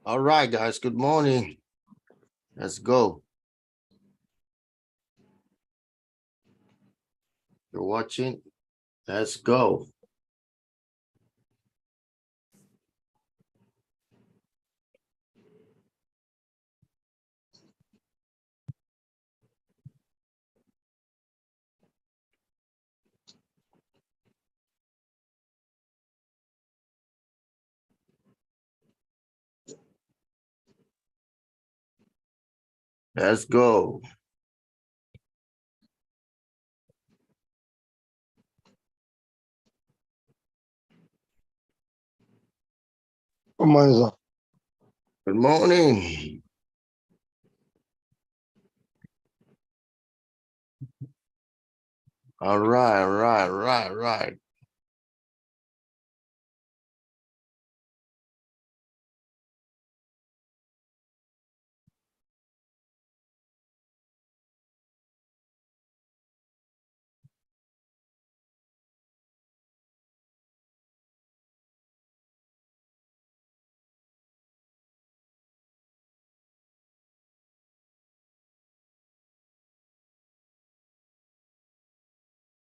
All right, guys, good morning. Let's go. You're watching. Let's go. Let's go. Good morning, sir. Good morning. All right.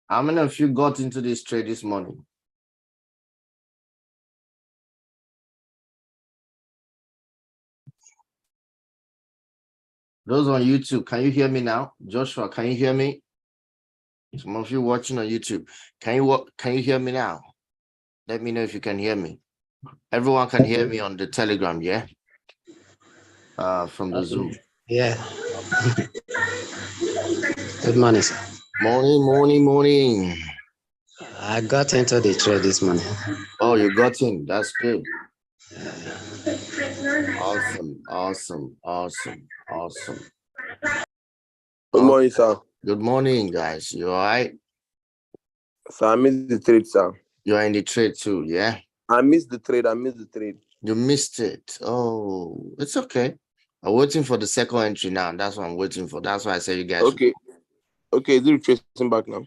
How many of you got into this trade this morning? Those on YouTube, can you hear me now? Joshua, can you hear me? Some of you watching on YouTube, can you hear me now? Let me know if you can hear me. Everyone can hear me on the Telegram, yeah? From the Zoom. Yeah. Good morning, sir. Morning. I got into the trade this morning. Oh, you got in. That's good. Awesome. Good morning, sir. Good morning, guys. You all right? Sir, I missed the trade, sir. You're in the trade too, yeah? I missed the trade. You missed it. Oh, it's okay. I'm waiting for the second entry now. That's what I'm waiting for. That's why I say you guys. Okay, is it retracing back now?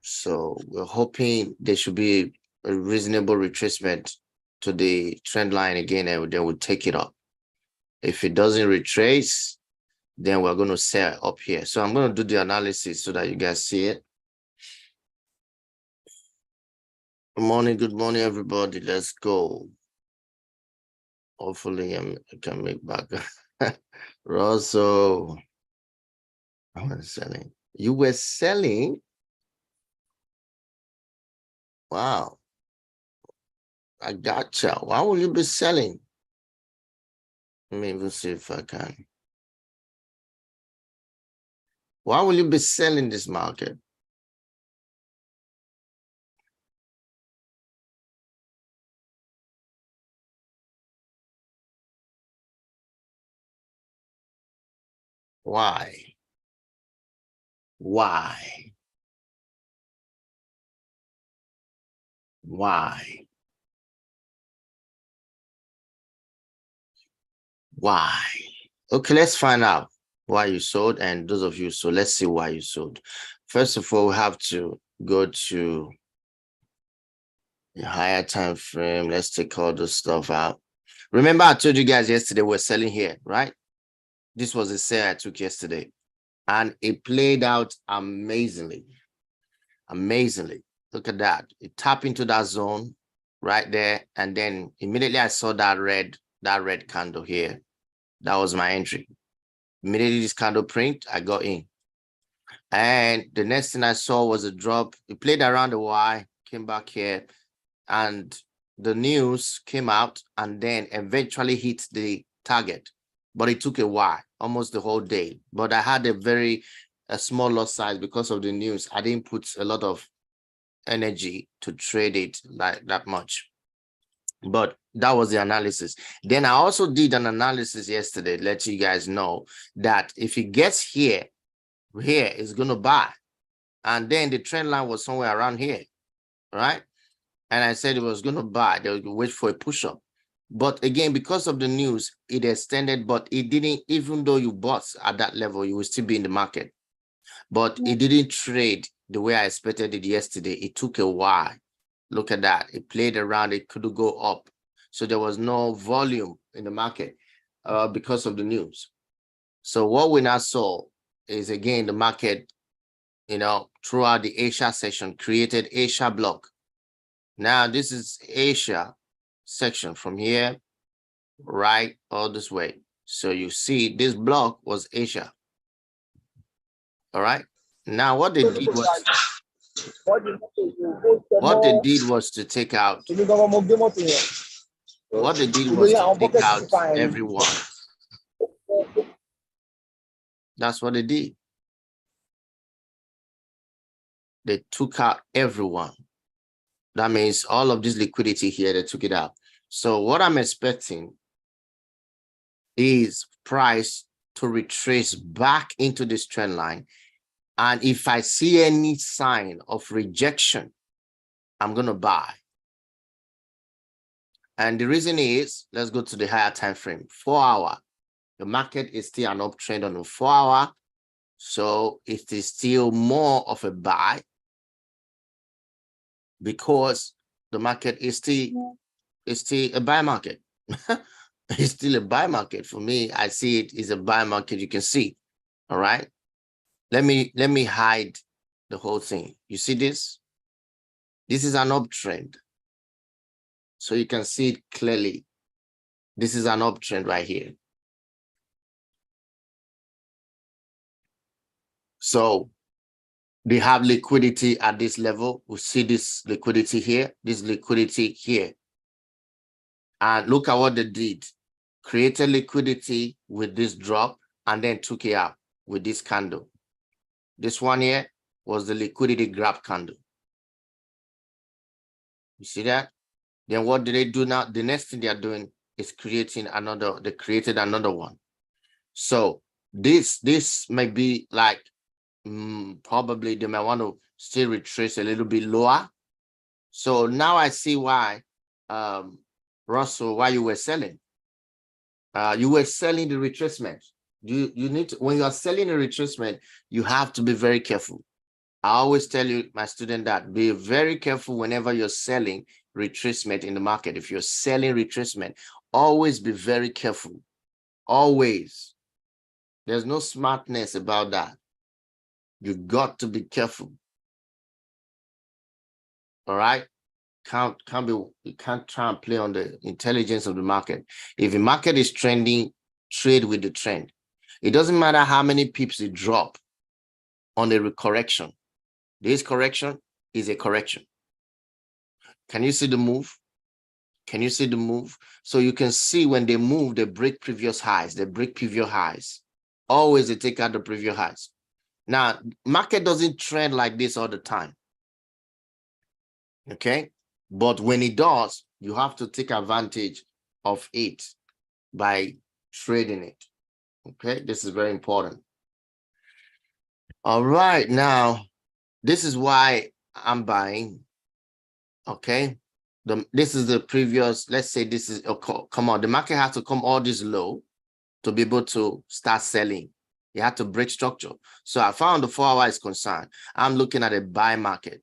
So we're hoping there should be a reasonable retracement to the trend line again, and then we'll take it up. If it doesn't retrace, then we're going to sell up here. So I'm going to do the analysis so that you guys see it. Good morning, everybody. Let's go. Hopefully I can make back. Russell, I was selling. You were selling? Wow. I gotcha. Why will you be selling? Let me even see if I can. Why will you be selling this market? Why? Why? why. Okay, let's find out why you sold, and those of you, so let's see why you sold. First of all, we have to go to the higher time frame. Let's take all this stuff out. Remember, I told you guys yesterday we're selling here, right? This was a sale I took yesterday, and it played out amazingly. Amazingly. Look at that. It tapped into that zone right there, and then immediately I saw that red candle here. That was my entry. Immediately this candle print, I got in. And the next thing I saw was a drop. It played around the Y, came back here, and the news came out and then eventually hit the target. But it took a while, almost the whole day. But I had a small lot size because of the news. I didn't put a lot of energy to trade it like that much. But that was the analysis. Then I also did an analysis yesterday, let you guys know that if it gets here it's going to buy. And then the trend line was somewhere around here, right? And I said it was going to buy. They would wait for a push up. But again, because of the news, it extended, but it didn't, even though you bought at that level, you will still be in the market. But it didn't trade the way I expected it yesterday. It took a while. Look at that. It played around. It could go up. So there was no volume in the market because of the news. So what we now saw is, again, the market, throughout the Asia session, created Asia block. Now this is Asia section from here, right, all this way. So you see this block was Asia. All right. Now what they did was to take out. What they did was to take out everyone. That's what they did. They took out everyone. That means all of this liquidity here, they took it out. So what I'm expecting is price to retrace back into this trend line. And if I see any sign of rejection, I'm going to buy. And the reason is, let's go to the higher time frame, 4 hour. The market is still an uptrend on the 4 hour. So it is still more of a buy because the market is still a buy market. It's still a buy market. For me, I see it is a buy market. You can see. All right. Let me hide the whole thing. You see this? This is an uptrend. So you can see it clearly. This is an uptrend right here. So they have liquidity at this level. We see this liquidity here, this liquidity here. And look at what they did. Created liquidity with this drop and then took it out with this candle. This one here was the liquidity grab candle. You see that? Then what do they do now? The next thing they are doing is creating another. They created another one. So this may be like probably they might want to still retrace a little bit lower. So now I see why, Russell, why you were selling. You were selling the retracement. You need to, when you are selling a retracement, you have to be very careful. I always tell you, my student, that be very careful whenever you're selling retracement in the market. If you're selling retracement, always be very careful. Always. There's no smartness about that. You got to be careful. All right. You can't try and play on the intelligence of the market. If the market is trending, trade with the trend. It doesn't matter how many pips it drop on a correction. This correction is a correction. Can you see the move? Can you see the move? So you can see when they move, they break previous highs. They break previous highs. Always they take out the previous highs. Now, market doesn't trend like this all the time. Okay? But when it does, you have to take advantage of it by trading it. Okay? This is very important. All right. Now, this is why I'm buying. Okay? This is the previous, let's say this is, come on, the market has to come all this low. to be able to start selling. You have to break structure. So I found the 4 hour is concerned. I'm looking at a buy market.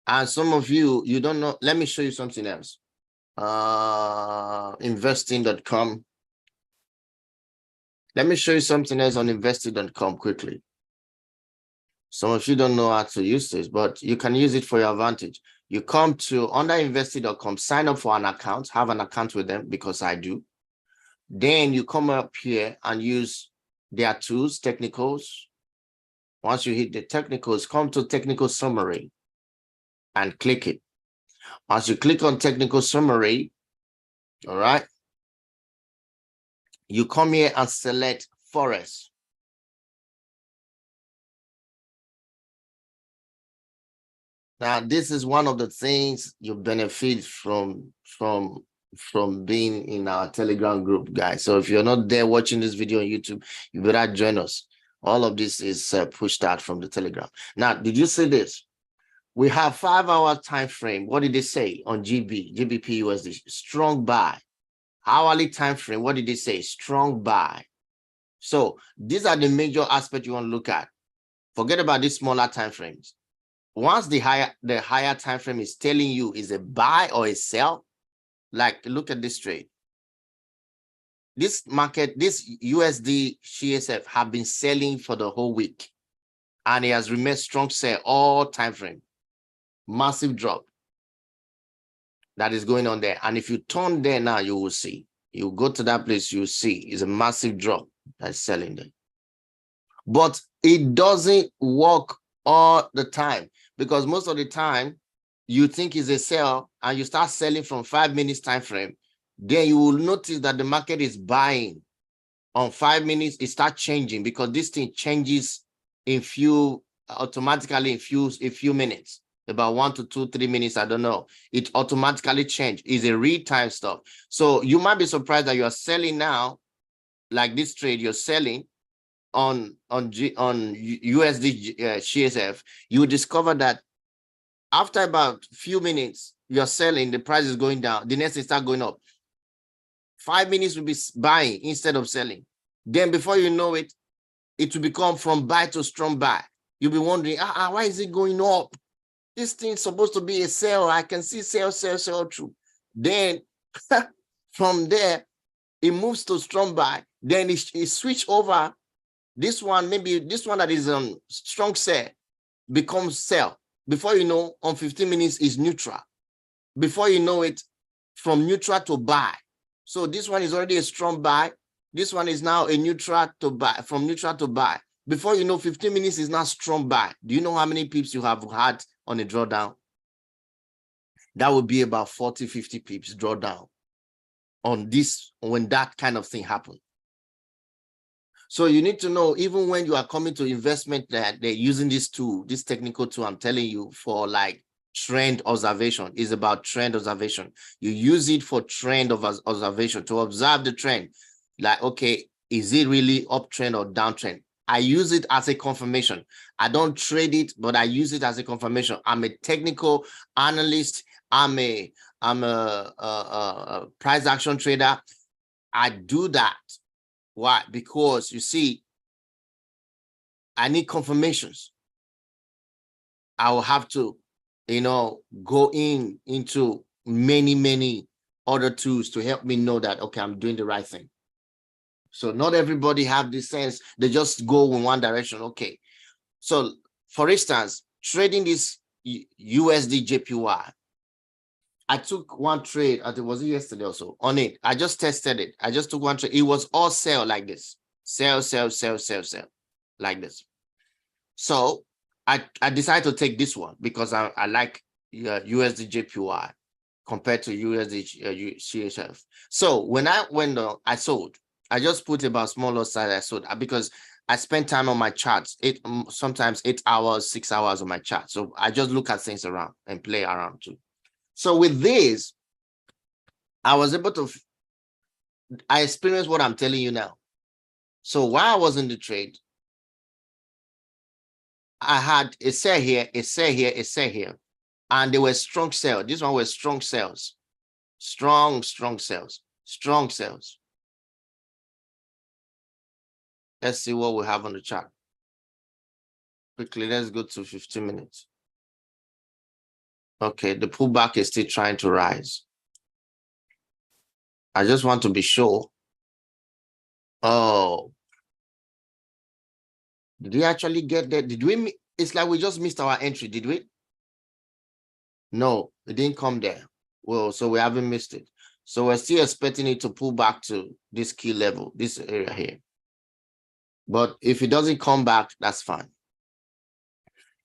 And some of you, you don't know. Let me show you something else. Investing.com. Let me show you something else on investing.com quickly. Some of you don't know how to use this, but you can use it for your advantage. You come to under investing.com, sign up for an account, have an account with them because I do. Then you come up here and use their tools, technicals. Once you hit the technicals, come to technical summary and click it. Once you click on technical summary, all right, you come here and select Forex. Now, this is one of the things you benefit from being in our Telegram group, guys. So if you're not there watching this video on YouTube, you better join us. All of this is pushed out from the Telegram. Now, did you see this? We have 5 hour time frame. What did they say on GBP USD? Strong buy. Hourly time frame. What did they say? Strong buy. So these are the major aspects you want to look at. Forget about these smaller time frames. Once the higher time frame is telling you is a buy or a sell, like look at this trade. This market, this USD CSF have been selling for the whole week, and it has remained strong sell all time frame. Massive drop that is going on there. And if you turn there now, you will see. You go to that place, you will see it's a massive drop that's selling there. But it doesn't work all the time, because most of the time you think it's a sell and you start selling from 5 minutes time frame, then you will notice that the market is buying on 5 minutes. It starts changing because this thing changes automatically in few minutes, about 1 to 2, 3 minutes. I don't know. It automatically changes. It's a real time stuff. So you might be surprised that you are selling now, like this trade you're selling on USD CSF. You discover that after about few minutes you're selling, the price is going down, the next thing start going up. 5 minutes will be buying instead of selling. Then before you know it, it will become from buy to strong buy. You'll be wondering, why is it going up? This thing's supposed to be a sell. I can see sell through. Then from there, it moves to strong buy. Then it switch over. This one, maybe this one that is on strong sell becomes sell. Before you know, on 15 minutes is neutral. Before you know it, from neutral to buy. So this one is already a strong buy. This one is now a neutral to buy, from neutral to buy. Before you know, 15 minutes is now strong buy. Do you know how many pips you have had on a drawdown? That would be about 40, 50 pips drawdown on this when that kind of thing happens. So you need to know, even when you are coming to investment, that they're using this tool, this technical tool I'm telling you, for like trend observation. Is about trend observation. You use it for trend of observation, to observe the trend. Like, okay, is it really uptrend or downtrend? I use it as a confirmation. I don't trade it, but I use it as a confirmation. I'm a technical analyst. I'm a price action trader. I do that. Why? Because you see, I need confirmations. I will have to, go into many other tools to help me know that, okay, I'm doing the right thing. So not everybody have this sense. They just go in one direction. Okay. So for instance, trading this USD JPY, I took one trade, I think it was yesterday also, on it. I just tested it. I just took one trade. It was all sell like this. Sell, like this. So I decided to take this one because I like USD JPY compared to USD CHF. So when I went on, I sold. I just put about smaller size. I sold because I spend time on my charts, sometimes 8 hours, 6 hours on my chart. So I just look at things around and play around too. So with this, I was able to, I experienced what I'm telling you now. So while I was in the trade, I had a sell here, a sell here, a sell here, and they were strong sell. This one was strong sales. Strong sales. Strong sales. Let's see what we have on the chart. Quickly, let's go to 15 minutes. Okay, the pullback is still trying to rise. I just want to be sure. Oh, did we actually get there? Did we? It's like we just missed our entry, did we? No, it didn't come there. Well, so we haven't missed it. So we're still expecting it to pull back to this key level, this area here. But if it doesn't come back, that's fine.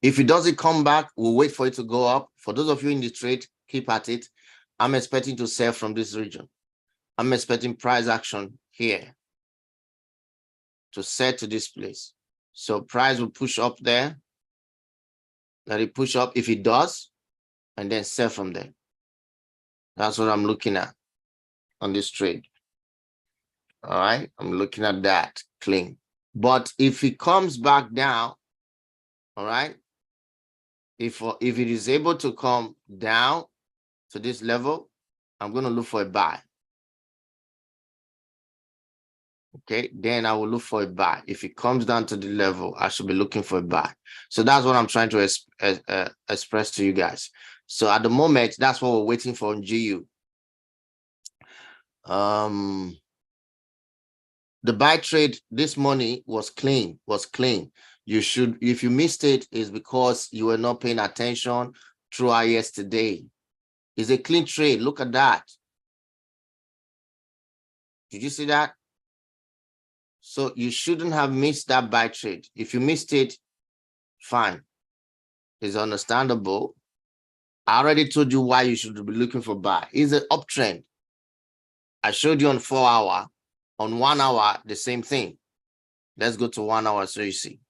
If it doesn't come back, we'll wait for it to go up. For those of you in the trade, keep at it. I'm expecting to sell from this region. I'm expecting price action here to set to this place. So price will push up there. Let it push up if it does, and then sell from there. That's what I'm looking at on this trade. All right, I'm looking at that clean. But if it comes back down, all right, if it is able to come down to this level, I'm going to look for a buy. Okay, then I will look for a buy. If it comes down to the level, I should be looking for a buy. So that's what I'm trying to express to you guys. So at the moment, that's what we're waiting for in GU. The buy trade this morning was clean, You should, if you missed it, is because you were not paying attention throughout yesterday. It's a clean trade. Look at that. Did you see that? So you shouldn't have missed that buy trade. If you missed it, fine. It's understandable. I already told you why you should be looking for buy. It's an uptrend. I showed you on 4 hour. On 1 hour, the same thing. Let's go to 1 hour so you see.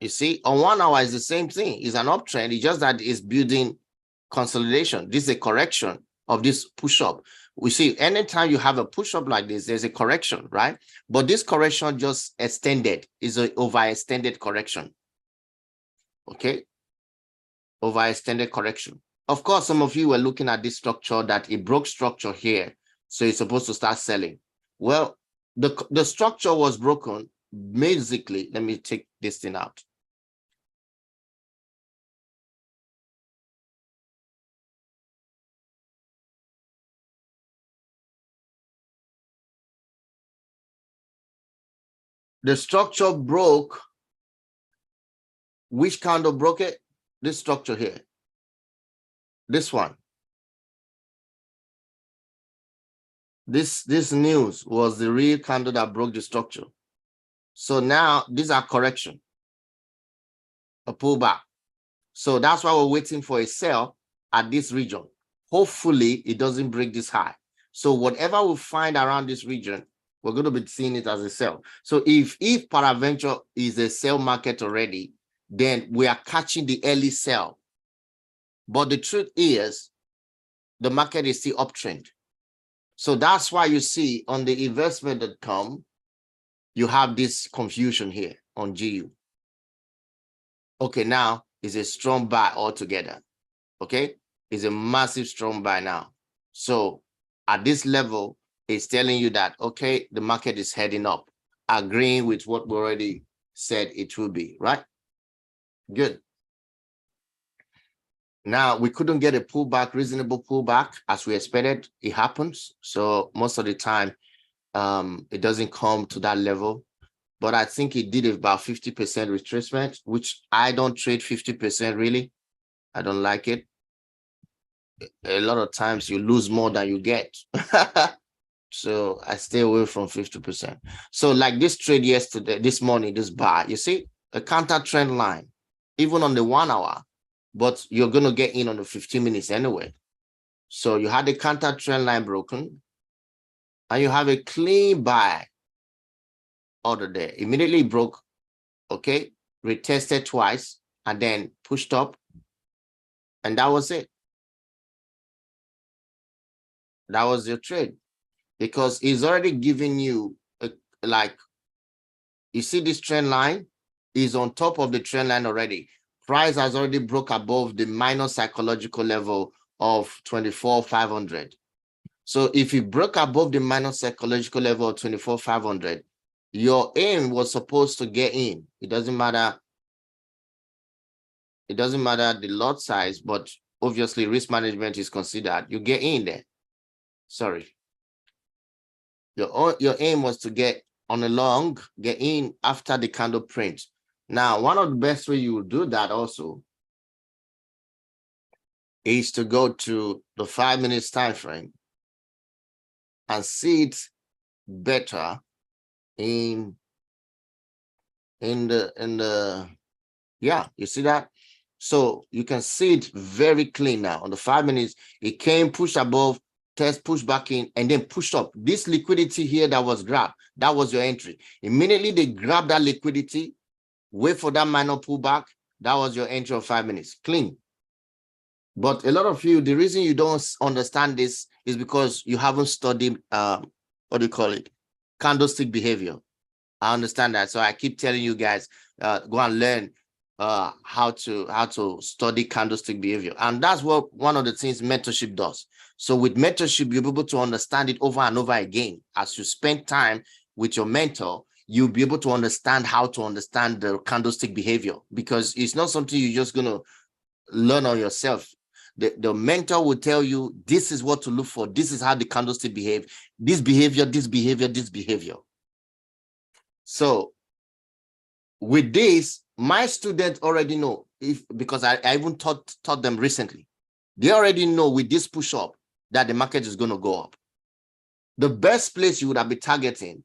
You see, on 1 hour is the same thing. It's an uptrend. It's just that it's building consolidation. This is a correction of this push-up. We see anytime you have a push-up like this, there's a correction, right? But this correction just extended. Is an overextended correction. Okay? Overextended correction. Of course, some of you were looking at this structure that it broke structure here. So it's supposed to start selling. Well, the structure was broken. Basically, let me take this thing out. The structure broke. Which candle broke it? This structure here. This one. This news was the real candle that broke the structure. So now these are correction. A pullback. So that's why we're waiting for a sell at this region. Hopefully it doesn't break this high. So whatever we find around this region, we're going to be seeing it as a sell. So if peradventure is a sell market already, then we are catching the early sell. But the truth is, the market is still uptrend. So that's why you see on the investment.com, you have this confusion here on GU. Okay, now it's a strong buy altogether. Okay, it's a massive strong buy now. So at this level, it's telling you that, okay, the market is heading up, agreeing with what we already said it will be, right? Good. Now, we couldn't get a pullback, reasonable pullback as we expected. It happens. So most of the time, it doesn't come to that level. But I think it did about 50% retracement, which I don't trade 50% really. I don't like it. A lot of times you lose more than you get. So I stay away from 50%. So like this trade yesterday, this morning, this buy, you see a counter trend line, even on the 1 hour, but you're going to get in on the 15 minutes anyway. So you had the counter trend line broken and you have a clean buy order there. Immediately broke, okay, retested twice and then pushed up. And that was it. That was your trade. Because it's already giving you like, you see this trend line, is on top of the trend line already. Price has already broke above the minor psychological level of 24,500. So if you broke above the minor psychological level of 24,500, your aim was supposed to get in. It doesn't matter. It doesn't matter the lot size, but obviously risk management is considered. You get in there. Sorry. Your aim was to get on a long, get in after the candle print. Now, one of the best way you will do that also is to go to the 5 minutes time frame and see it better in the yeah, you see that? So you can see it very clean now. On the 5 minutes, it came, pushed above, test, push back in, and then pushed up. This liquidity here that was grabbed, that was your entry. Immediately they grab that liquidity, wait for that minor pullback. That was your entry of 5 minutes, clean. But a lot of you, the reason you don't understand this is because you haven't studied, what do you call it? Candlestick behavior. I understand that. So I keep telling you guys, go and learn how to study candlestick behavior. And that's what one of the things mentorship does. So with mentorship, you'll be able to understand it over and over again. As you spend time with your mentor, you'll be able to understand how to understand the candlestick behavior, because it's not something you're just going to learn on yourself. The mentor will tell you, this is what to look for. This is how the candlestick behave. This behavior, this behavior, this behavior. So with this, my students already know, because I even taught them recently. They already know with this push up that the market is going to go up. The best place you would have been targeting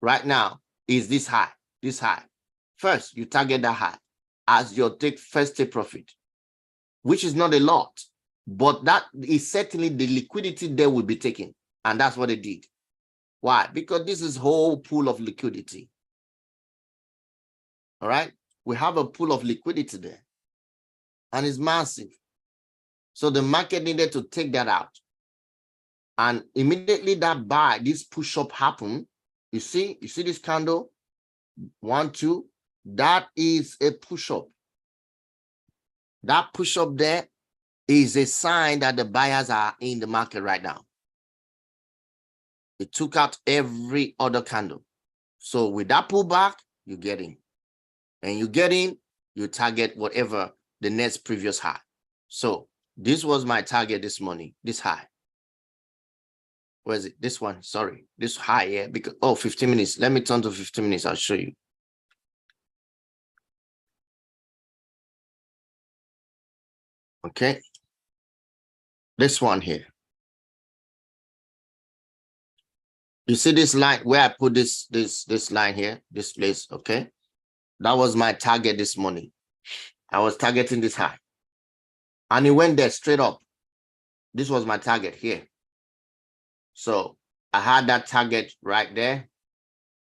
right now is this high, this high. First, you target that high as your first take profit, which is not a lot, but that is certainly the liquidity they will be taking. And that's what they did. Why? Because this is whole pool of liquidity. All right. We have a pool of liquidity there, and it's massive. So the market needed to take that out. And immediately that buy, this push up happened. You see this candle, 1, 2, that is a push up. That push up there is a sign that the buyers are in the market right now. It took out every other candle. So with that pullback, you get in. And you get in, you target whatever the next previous high. So this was my target this morning, this high. Where is it? This one, sorry. This high, yeah, because, 15 minutes. Let me turn to 15 minutes. I'll show you. Okay. This one here. You see this line where I put this line here, this place, okay? That was my target this morning. I was targeting this high. And it went there straight up. This was my target here. So I had that target right there.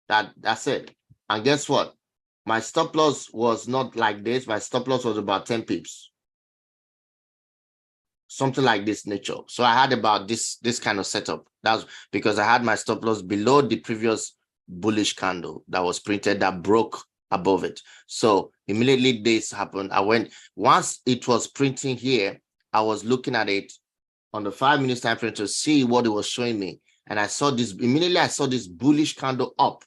That's it. And guess what? My stop loss was not like this. My stop loss was about 10 pips. Something like this nature. So I had about this kind of setup. That's because I had my stop loss below the previous bullish candle that was printed that broke above it. So immediately this happened. Once it was printing here, I was looking at it on the 5 minutes time frame to see what it was showing me. And I saw this, immediately I saw this bullish candle up.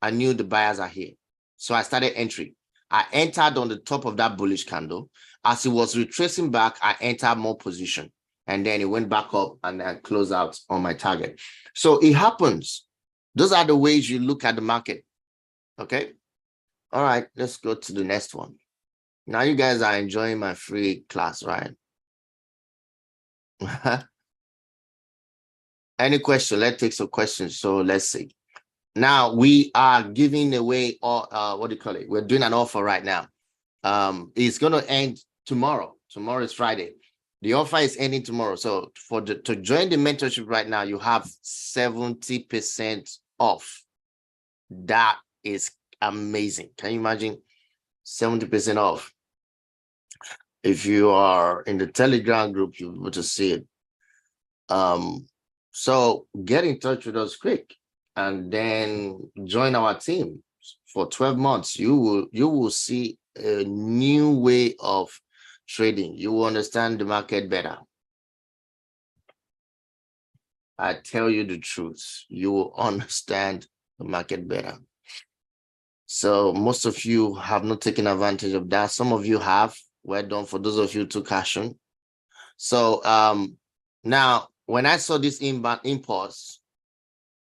I knew the buyers are here. So I started entering. I entered on the top of that bullish candle. As it was retracing back, I entered more position. And then it went back up and then closed out on my target. So it happens. Those are the ways you look at the market. Okay. All right. Let's go to the next one. Now you guys are enjoying my free class, right? Any question? Let's take some questions. So let's see. Now we are giving away, what do you call it? We're doing an offer right now. It's going to end tomorrow. Tomorrow is Friday. The offer is ending tomorrow. So to join the mentorship right now, you have 70% off. That is amazing. Can you imagine 70% off? If you are in the Telegram group, you'll be able to see it. So get in touch with us quick and then join our team. for 12 months, you will see a new way of trading. You will understand the market better. I tell you the truth, you will understand the market better. So most of you have not taken advantage of that. Some of you have. Well done for those of you who took action. So now when I saw this inbound impulse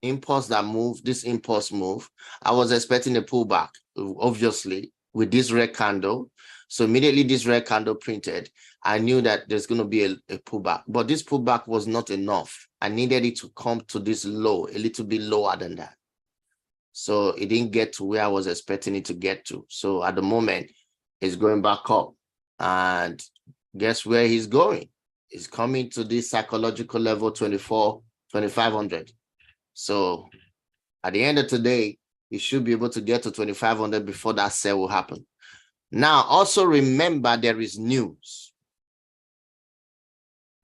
that moved, this impulse move, I was expecting a pullback, obviously, with this red candle. So immediately this red candle printed, I knew that there's going to be a pullback, but this pullback was not enough. I needed it to come to this low, a little bit lower than that. So it didn't get to where I was expecting it to get to. So at the moment, it's going back up. And guess where he's going? He's coming to this psychological level 2,500. So at the end of today, you should be able to get to 2,500 before that sell will happen. Now, also remember there is news.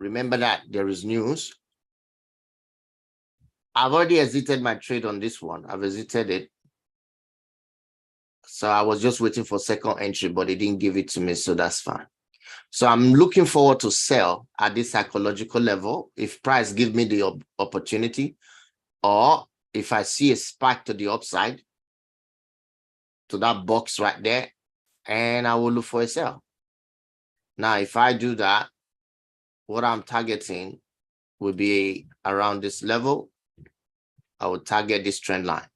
Remember that there is news. I've already exited my trade on this one. I've exited it. So I was just waiting for second entry, but it didn't give it to me, so that's fine. So I'm looking forward to sell at this psychological level if price gives me the opportunity, or if I see a spike to the upside, to that box right there, and I will look for a sell. Now, if I do that, what I'm targeting will be around this level. I will target this trend line.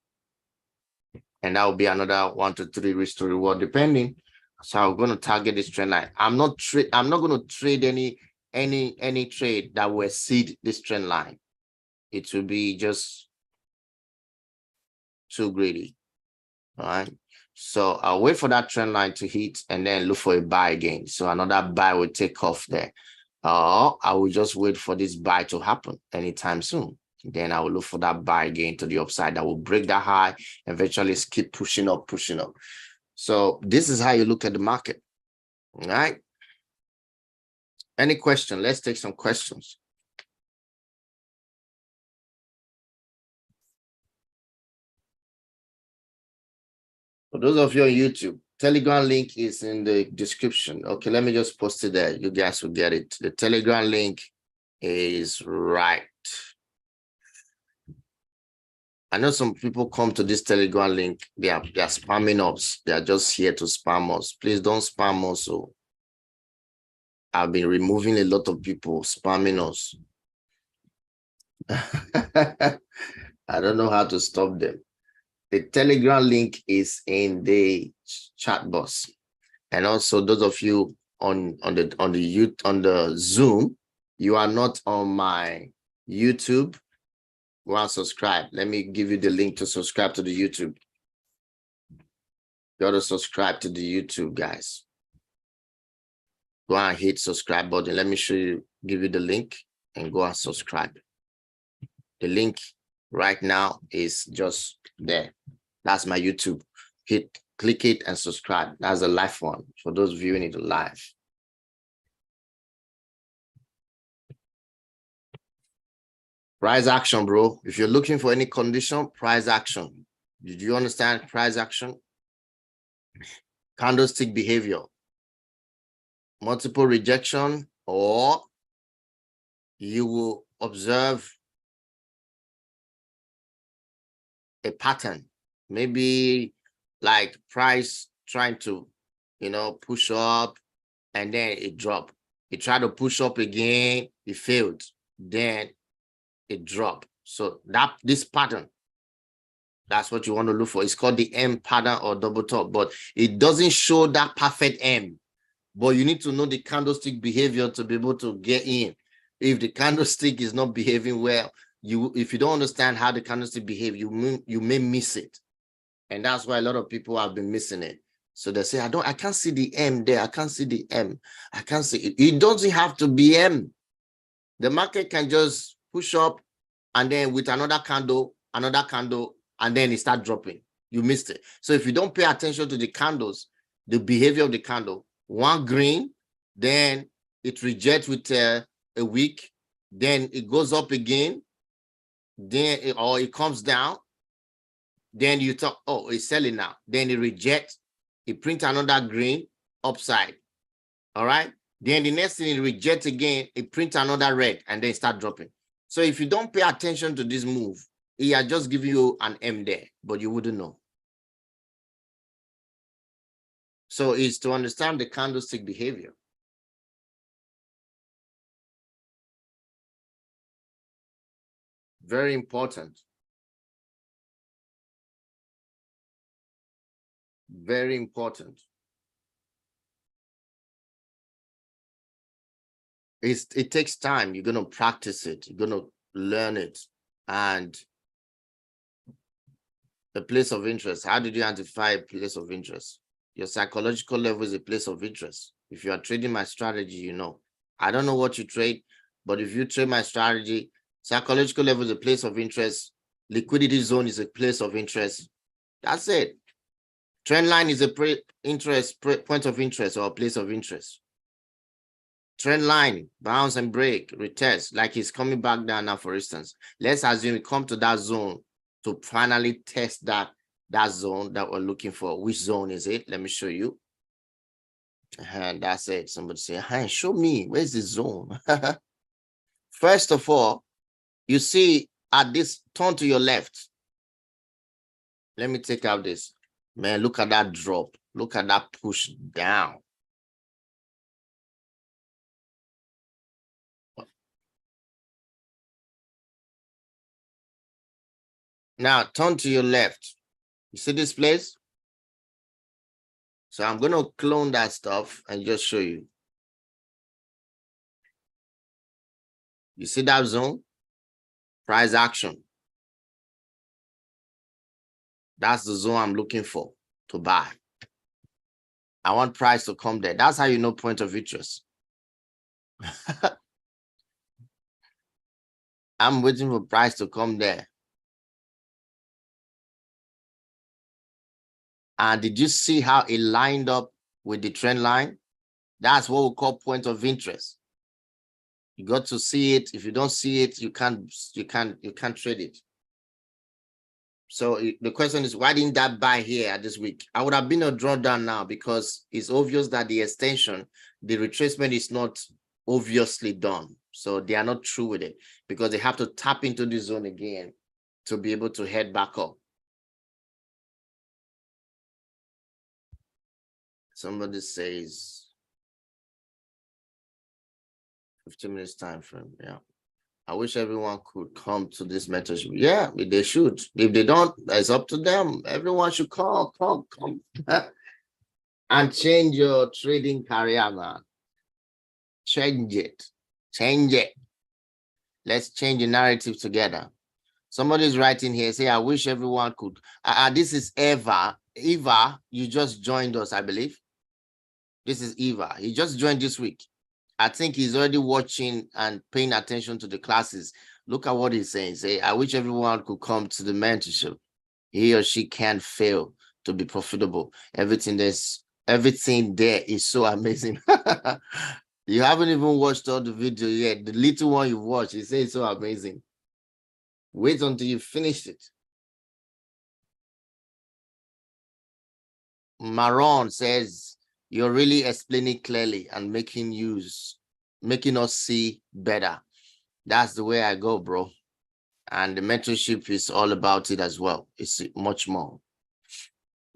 And that will be another 1 to 3 risk to reward, depending. So I'm going to target this trend line. I'm not going to trade any trade that will exceed this trend line. It will be just too greedy. All right. So I'll wait for that trend line to hit and then look for a buy again. So another buy will take off there. Or I will just wait for this buy to happen anytime soon. Then I will look for that buy again to the upside that will break that high, eventually keep pushing up. So this is how you look at the market. All right. Any question? Let's take some questions. For those of you on YouTube, Telegram link is in the description. Okay, let me just post it there. You guys will get it. The Telegram link is right. I know some people come to this Telegram link. They are spamming us. They are just here to spam us. Please don't spam us. So I've been removing a lot of people spamming us. I don't know how to stop them. The Telegram link is in the chat box, and also those of you on the Zoom, you are not on my YouTube. Go and subscribe. Let me give you the link to subscribe to the YouTube. You got to subscribe to the YouTube, guys. Go and hit subscribe button. Let me show you, give you the link, and go and subscribe. The link right now is just there. That's my YouTube. Click it and subscribe. That's a live one for those viewing it live. Price action, bro. If you're looking for any condition, price action. Did you understand price action? Candlestick behavior. Multiple rejection, or you will observe a pattern. Maybe like price trying to, push up and then it dropped. It tried to push up again, it failed. Then it dropped. So this pattern, that's what you want to look for. It's called the M pattern or double top, but it doesn't show that perfect M. But you need to know the candlestick behavior to be able to get in. If the candlestick is not behaving well, if you don't understand how the candlestick behave, you may miss it. And that's why a lot of people have been missing it. So they say, I can't see the M there. I can't see the M. I can't see it. It doesn't have to be M. The market can just push up and then with another candle, and then it start dropping. You missed it. So if you don't pay attention to the candles, the behavior of the candle, one green, then it rejects with a wick, then it goes up again, then it comes down, Then you talk, oh, it's selling now. Then it reject, it print another green upside. All right. Then the next thing it reject again, it print another red and then start dropping. So if you don't pay attention to this move, he had just given you an M there, but you wouldn't know. So it's to understand the candlestick behavior. Very important. Very important. It takes time. You're going to practice it. You're going to learn it. And the place of interest. How did you identify a place of interest? Your psychological level is a place of interest. If you are trading my strategy, you know. I don't know what you trade, but if you trade my strategy, psychological level is a place of interest. Liquidity zone is a place of interest. That's it. Trend line is a point of interest or a place of interest. Trend line, bounce and break, retest, like it's coming back down now, for instance. Let's assume we come to that zone to finally test that zone that we're looking for. Which zone is it? Let me show you. And that's it. Somebody say, hey, show me, where's the zone? First of all, you see at this, turn to your left. Let me take out this. Man, look at that drop. Look at that push down. Now turn to your left. You see this place? So I'm going to clone that stuff and just show you. You see that zone? Price action. That's the zone I'm looking for to buy. I want price to come there. That's how you know point of interest. I'm waiting for price to come there. And did you see how it lined up with the trend line? That's what we call point of interest. You got to see it. If you don't see it, you can't trade it. So the question is, why didn't that buy here this week? I would have been a drawdown now because it's obvious that the extension, the retracement is not obviously done. So they are not through with it because they have to tap into the zone again to be able to head back up. Somebody says 15 minutes time frame. Yeah. I wish everyone could come to this mentorship. Yeah, they should. If they don't, it's up to them. Everyone should come. And change your trading career, man. Change it. Change it. Let's change the narrative together. Somebody's writing here, say, I wish everyone could. This is Eva. Eva, you just joined us, I believe. This is Eva. He just joined this week. I think he's already watching and paying attention to the classes. Look at what he's saying. Say, I wish everyone could come to the mentorship. He or she can't fail to be profitable. Everything there is so amazing. You haven't even watched all the video yet. The little one you've watched, you say it's so amazing. Wait until you finish it. Maron says, you're really explaining clearly and making us see better. That's the way I go, bro. And the mentorship is all about it as well. It's much more.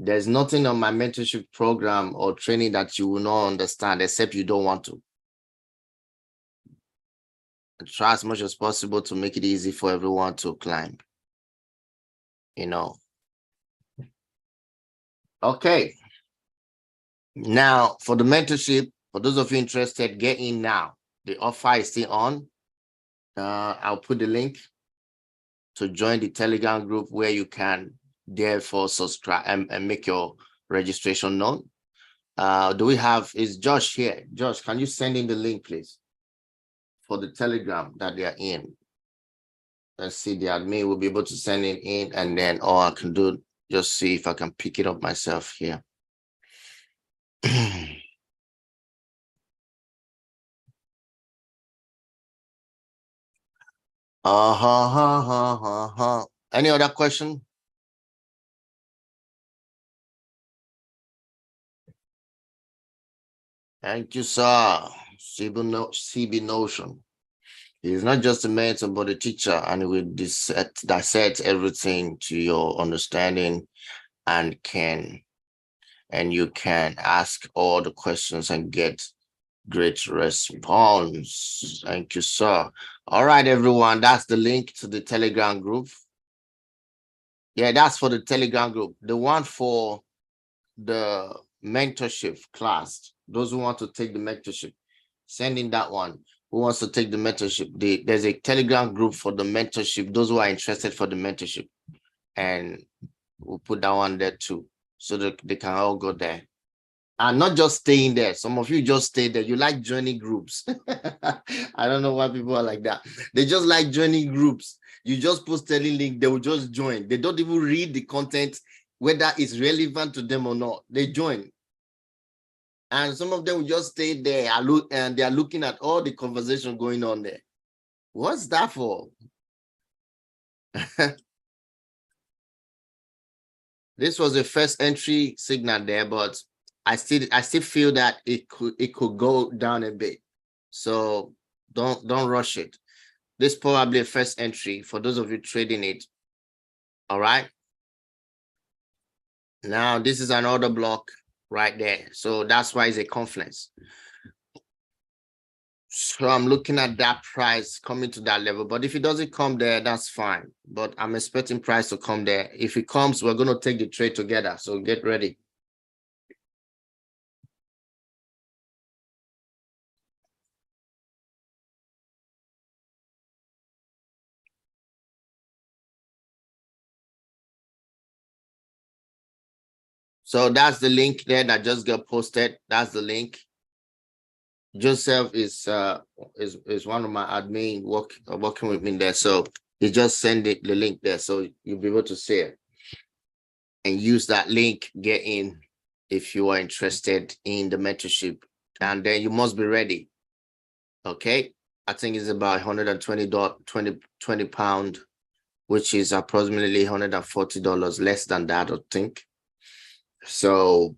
There's nothing on my mentorship program or training that you will not understand, except you don't want to. I try as much as possible to make it easy for everyone to climb. You know. Okay. Now, for the mentorship, for those of you interested, get in now. The offer is still on. I'll put the link to join the Telegram group where you can therefore subscribe and make your registration known. Is Josh here? Josh, can you send in the link, please, for the Telegram that they are in? Let's see, the admin will be able to send it in, and then all I can do, just see if I can pick it up myself here. Any other question? Thank you, sir. CB Notion. He's not just a mentor, but a teacher, and he will dissect everything to your understanding, and you can ask all the questions and get great response. Thank you, sir. All right, everyone. That's the link to the Telegram group. Yeah, that's for the Telegram group. The one for the mentorship class, those who want to take the mentorship, send in that one. Who wants to take the mentorship? There's a Telegram group for the mentorship, those who are interested for the mentorship, and we'll put that one there too, so that they can all go there and not just staying there. Some of you just stay there. You like joining groups. I don't know why people are like that. They just like joining groups. You just post a link, they will just join. They don't even read the content, whether it's relevant to them or not. They join. And some of them will just stay there and they are looking at all the conversation going on there. What's that for? This was a first entry signal there, but I still feel that it could go down a bit. So don't rush it. This is probably a first entry for those of you trading it. All right. Now this is an order block right there. So that's why it's a confluence. So I'm looking at that price coming to that level. But if it doesn't come there, that's fine. But I'm expecting price to come there. If it comes, we're going to take the trade together. So get ready. So that's the link there that just got posted. That's the link. Joseph is one of my admin working with me there. So he just send the link there. So you'll be able to see it and use that link, get in if you are interested in the mentorship. And then you must be ready. Okay. I think it's about £120, which is approximately $140 less than that, I think. So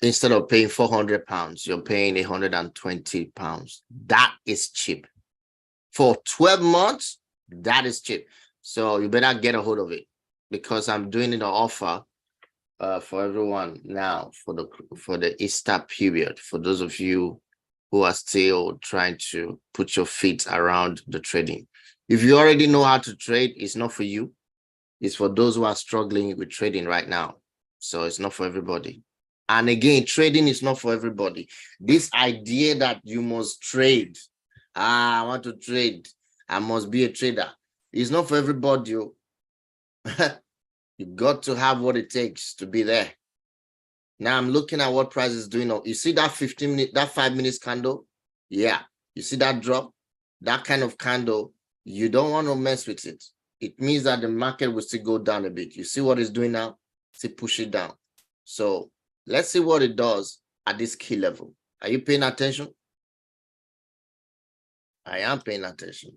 instead of paying £400, you're paying £120. That is cheap. For 12 months, that is cheap. So you better get a hold of it, because I'm doing an offer for everyone now for the Easter period. For those of you who are still trying to put your feet around the trading. If you already know how to trade, it's not for you. It's for those who are struggling with trading right now. So it's not for everybody. And again, trading is not for everybody. This idea that you must trade, I want to trade, I must be a trader, it's not for everybody. You got to have what it takes to be there. Now I'm looking at what price is doing. You see that 15-minute, that 5 minutes candle? Yeah. You see that drop? That kind of candle, you don't want to mess with it. It means that the market will still go down a bit. You see what it's doing now? See, push it down. So let's see what it does at this key level. Are you paying attention? I am paying attention.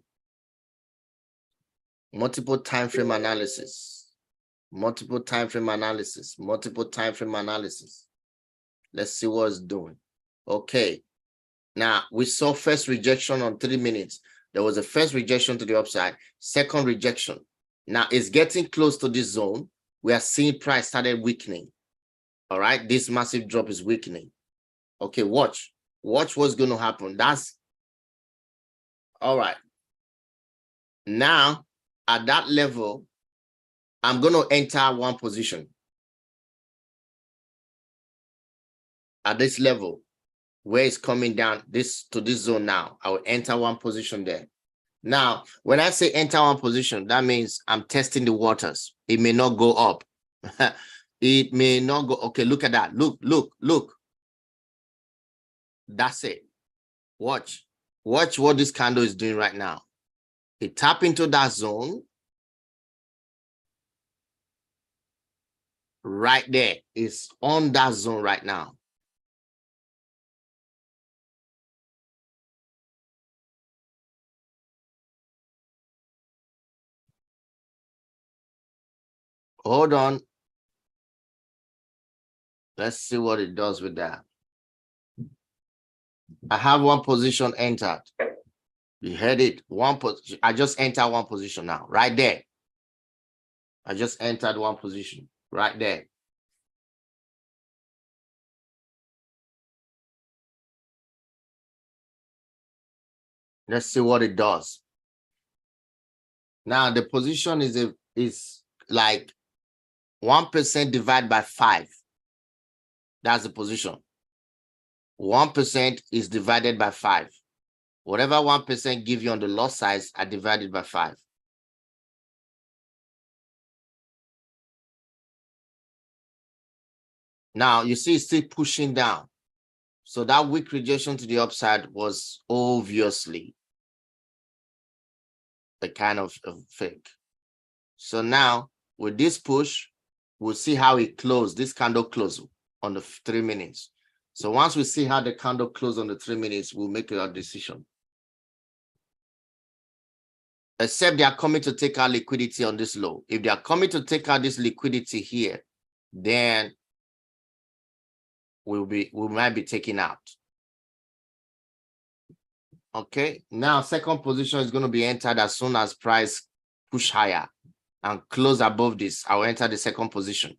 Multiple time frame analysis. Multiple time frame analysis. Multiple time frame analysis. Let's see what it's doing. Okay. Now, we saw first rejection on 3 minutes. There was a first rejection to the upside, second rejection. Now, it's getting close to this zone. We are seeing price started weakening. All right. This massive drop is weakening. Okay, watch. Watch what's going to happen. That's all right. Now, at that level, I'm going to enter one position. At this level, where it's coming down to this zone now, I will enter one position there. Now, when I say enter one position, that means I'm testing the waters. It may not go up. It may not go. Okay, look at that. Look. That's it. Watch what this candle is doing right now. It tap into that zone. Right there. It's on that zone right now. Hold on. Let's see what it does with that. I have one position entered. You heard it. One position. I just entered one position now, right there. I just entered one position right there. Let's see what it does. Now the position is like 1% divided by 5. That's the position. 1% is divided by 5. Whatever 1% give you on the loss side are divided by 5. Now you see it's still pushing down. So that weak rejection to the upside was obviously a kind of fake. So now with this push, we'll see how it closed. This candle closed on the 3 minutes. So once we see how the candle closed on the 3 minutes, we'll make our decision. Except they are coming to take out liquidity on this low. If they are coming to take out this liquidity here, then we might be taking out. Okay, now second position is going to be entered as soon as price push higher and close above this. I'll enter the second position.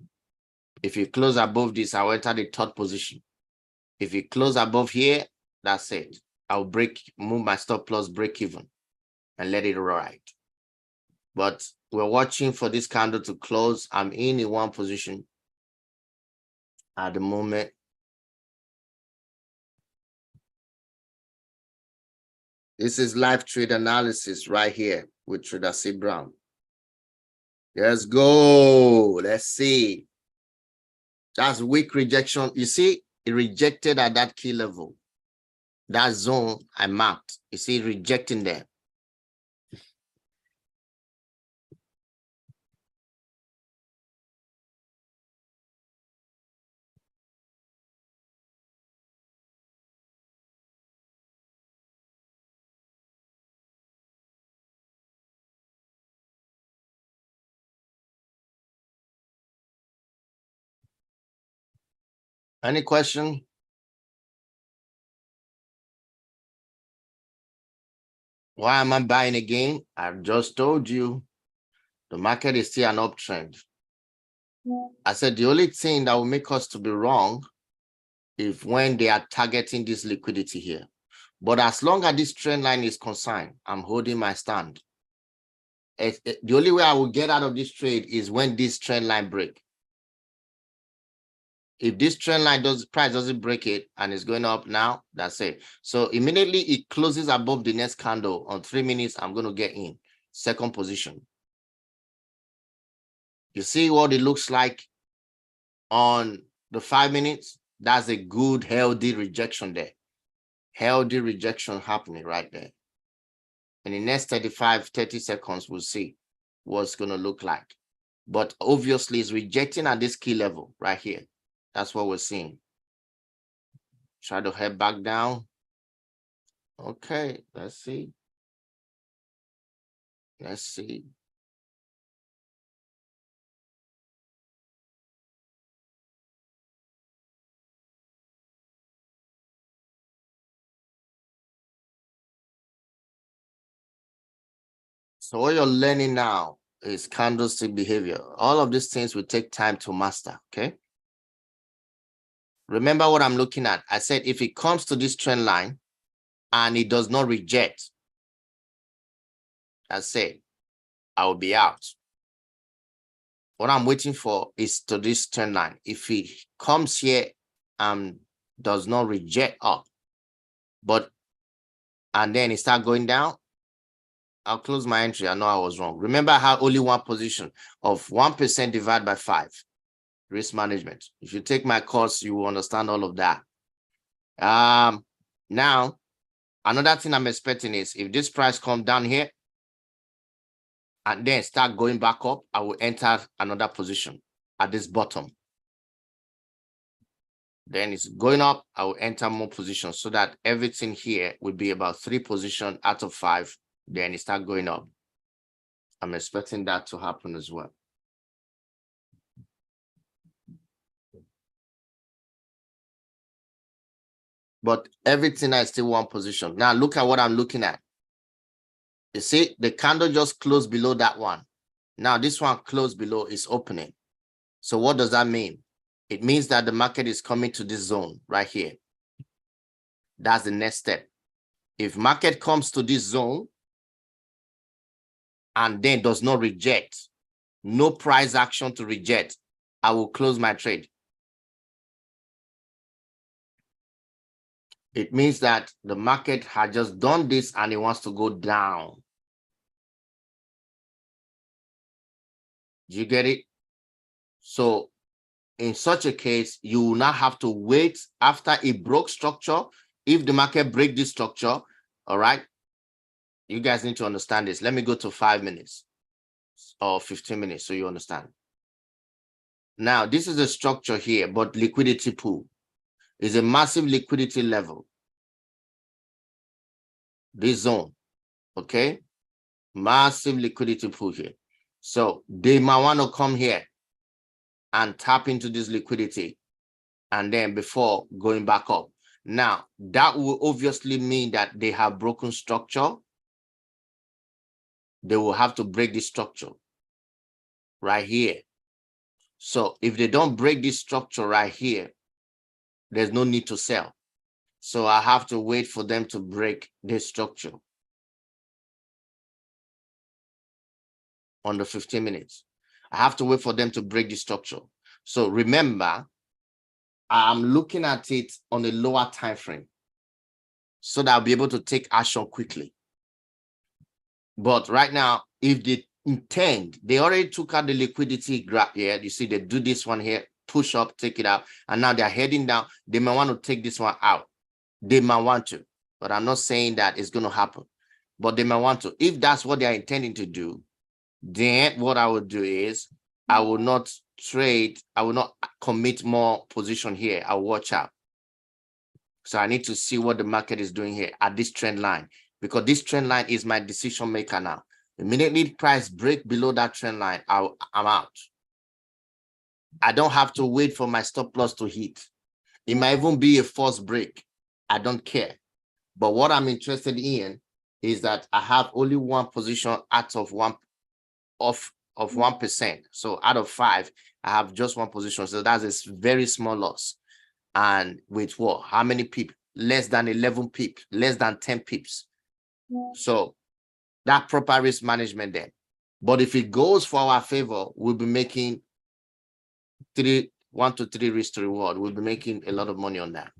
If you close above this, I'll enter the third position. If you close above here, that's it. I'll move my stop loss, break even, and let it ride. But we're watching for this candle to close. I'm in one position at the moment. This is live trade analysis right here with Trader C. Brown. Let's go. Let's see. That's weak rejection. You see, it rejected at that key level. That zone I marked. You see, rejecting there. Any question? Why am I buying again? I've just told you the market is still an uptrend. I said the only thing that will make us to be wrong is when they are targeting this liquidity here. But as long as this trend line is concerned, I'm holding my stand. The only way I will get out of this trade is when this trend line break. If this trend line price doesn't break it and it's going up now, that's it. So immediately it closes above the next candle on 3 minutes, I'm going to get in second position. You see what it looks like on the 5 minutes? That's a good, healthy rejection there. Healthy rejection happening right there. In the next 30 seconds, we'll see what's going to look like. But obviously, it's rejecting at this key level right here. That's what we're seeing. Try to head back down. Okay, let's see. Let's see. So what you're learning now is candlestick behavior. All of these things will take time to master, okay? Remember what I'm looking at. I said if it comes to this trend line and it does not reject, I said I will be out. What I'm waiting for is to this trend line. If it comes here and does not reject up, and then it start going down, I'll close my entry. I know I was wrong. Remember, I have only one position of 1% divided by 5. Risk management. If you take my course, you will understand all of that. Now, another thing I'm expecting is if this price comes down here and then start going back up, I will enter another position at this bottom. Then it's going up, I will enter more positions so that everything here will be about 3 positions out of 5. Then it start going up. I'm expecting that to happen as well. but everything is still one position. Now look at what I'm looking at. You see, the candle just closed below that one. Now this one closed below is opening. So what does that mean? It means that the market is coming to this zone right here. That's the next step. If market comes to this zone and then does not reject, no price action to reject, I will close my trade. It means that the market had just done this and it wants to go down. Do you get it? So in such a case, you will not have to wait after it broke structure. If the market break this structure, all right, you guys need to understand this. Let me go to 5 minutes or 15 minutes so you understand. Now, this is a structure here, but liquidity pool is a massive liquidity level. This zone, okay? Massive liquidity pool here. So they might want to come here and tap into this liquidity and then before going back up. Now, that will obviously mean that they have broken structure. They will have to break this structure right here. So if they don't break this structure right here, there's no need to sell. So I have to wait for them to break this structure on the 15 minutes. I have to wait for them to break the structure. So remember, I'm looking at it on a lower time frame so that I'll be able to take action quickly. But right now, if they intend, they already took out the liquidity grab here. You see, they do this one here, push up, take it out, and now they're heading down. They might want to take this one out. They might want to, but I'm not saying that it's going to happen. But they might want to. If that's what they're intending to do, then what I would do is I will not trade. I will not commit more position here. I'll watch out. So I need to see what the market is doing here at this trend line, because this trend line is my decision maker now. Immediately price break below that trend line, I'm out. I don't have to wait for my stop loss to hit. It might even be a false break. I don't care. But what I'm interested in is that I have only one position out of 1%. So out of 5, I have just one position. So that's a very small loss. And with what? How many pips? Less than 11 pips, less than 10 pips. So that proper risk management there. But if it goes for our favor, we'll be making 1 to 3 risk to reward. We'll be making a lot of money on that.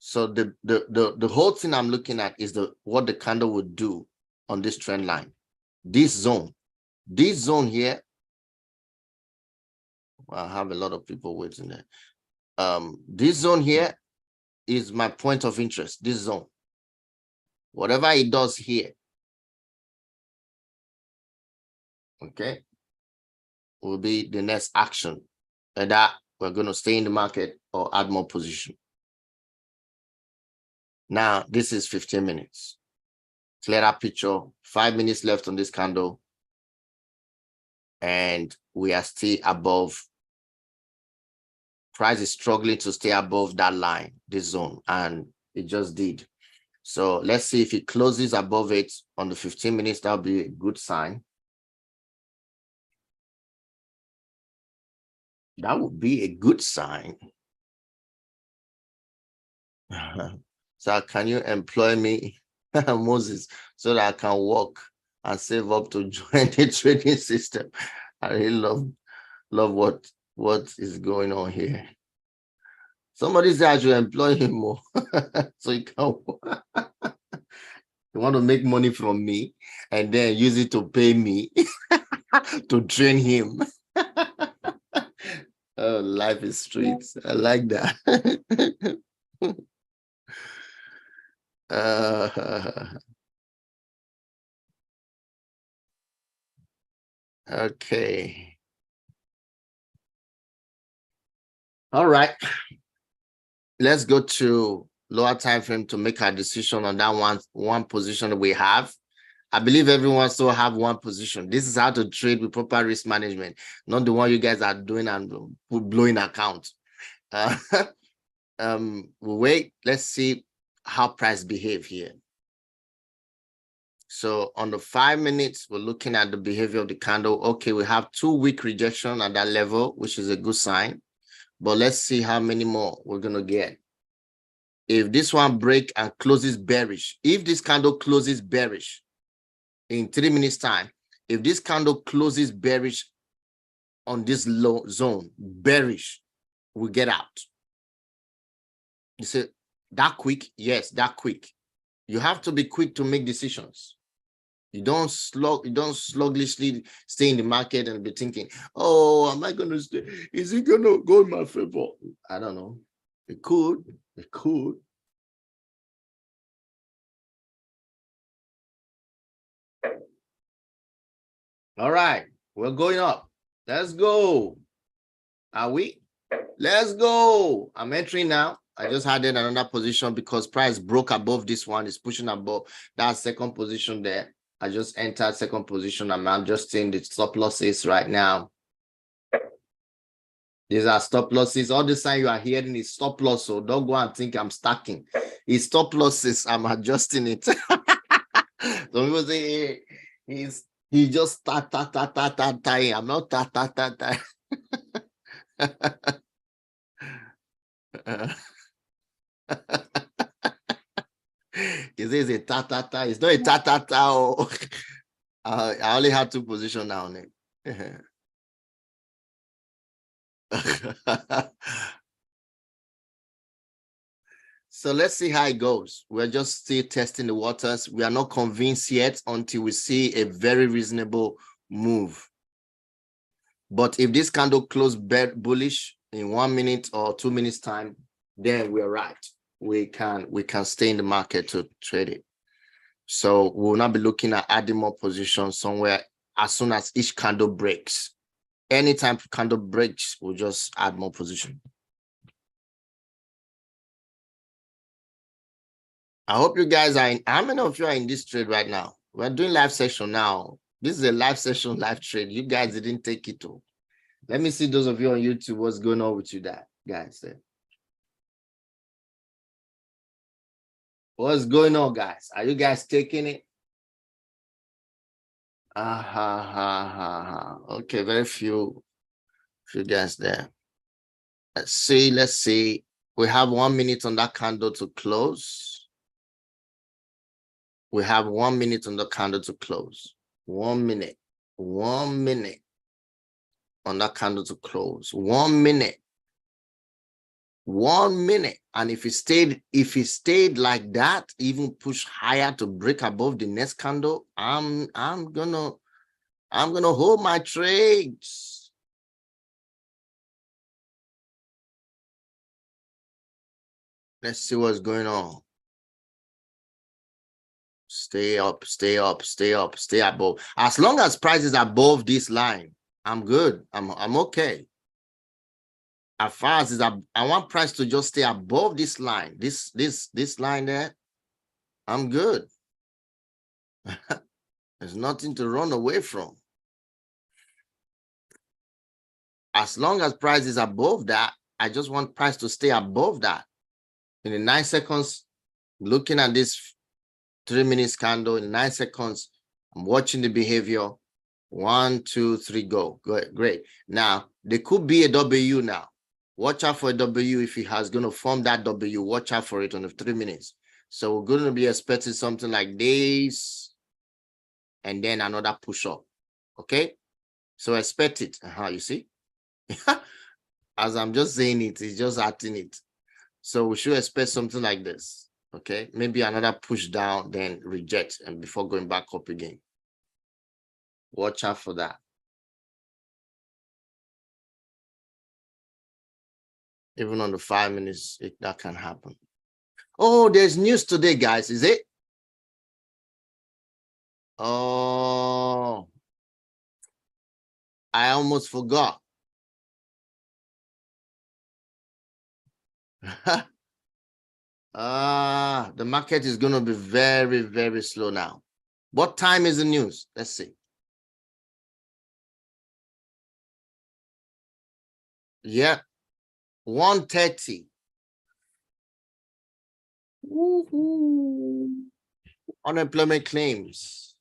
So the whole thing I'm looking at is what the candle would do on this trend line. This zone here. Well, I have a lot of people waiting there. This zone here is my point of interest. This zone, whatever it does here, okay, will be the next action, and that we're going to stay in the market or add more position. Now, this is 15 minutes. Clearer picture, 5 minutes left on this candle. And we are still above. Price is struggling to stay above that line, this zone, and it just did. So let's see if it closes above it on the 15 minutes. That'll be a good sign. That would be a good sign. So can you employ me, Moses, so that I can work and save up to join the trading system? I really love what is going on here. Somebody said I should employ him more so he can work. You want to make money from me and then use it to pay me to train him. Oh, life is streets. I like that. Okay. All right. Let's go to lower time frame to make our decision on that one position that we have. I believe everyone still have one position. This is how to trade with proper risk management, not the one you guys are doing and blowing accounts. wait, let's see how price behave here. So on the 5 minutes, we're looking at the behavior of the candle. Okay, we have 2-week rejection at that level, which is a good sign. But let's see how many more we're gonna get. If this one break and closes bearish, if this candle closes bearish in 3 minutes time, if this candle closes bearish on this low zone, bearish, we get out. You say that quick? Yes, that quick. You have to be quick to make decisions. You don't sluggishly stay in the market and be thinking, oh, am I gonna stay? Is it gonna go in my favor? I don't know. It could. It could. All right, we're going up. Let's go. Are we? Let's go. I'm entering now. I just added another position because price broke above this one. It's pushing above that second position there. I just entered second position. I'm just seeing the stop losses right now. These are stop losses. All the time you are hearing is stop loss. So don't go and think I'm stacking. It's stop losses. I'm adjusting it. Some people say he just tying. I'm not tying. He says a ta. It's not a ta. Oh. I only had 2 positions now on it. So let's see how it goes. We're just still testing the waters. We are not convinced yet until we see a very reasonable move. But if this candle close bullish in 1 minute or 2 minutes time, then we're right. We can stay in the market to trade it. So we'll not be looking at adding more positions somewhere as soon as each candle breaks. Anytime candle breaks, we'll just add more position. I hope you guys are in. How many of you are in this trade right now? We're doing live session now. This is a live session, live trade. You guys didn't take it to. Let me see those of you on YouTube. What's going on with you, guys? What's going on, guys? Are you guys taking it? Okay, very few guys there. Let's see. We have 1 minute on that candle to close. We have 1 minute on the candle to close. 1 minute. 1 minute on that candle to close. 1 minute. 1 minute. And if it stayed like that, even push higher to break above the next candle, I'm gonna hold my trades. Let's see what's going on. Stay up, stay above. As long as price is above this line, I'm good. I'm okay. As far as I want price to just stay above this line, this line there, I'm good. There's nothing to run away from. As long as price is above that, I just want price to stay above that. In the 9 seconds, looking at this 3 minutes candle, in 9 seconds, I'm watching the behavior. 1, 2, 3, go. Good, great. Now, there could be a W now. Watch out for a W. If it has going to form that W, watch out for it on the 3 minutes. So we're going to be expecting something like this, and then another push up. Okay? So expect it. You see? As I'm just saying it, it's just acting it. So we should expect something like this. Okay? Maybe another push down, then reject, and before going back up again. Watch out for that. Even on the 5 minutes, that can happen. Oh, there's news today, guys. Is it? Oh, I almost forgot. The market is going to be very, very slow now. What time is the news? Let's see. Yeah, 1:30. Woohoo. Unemployment claims.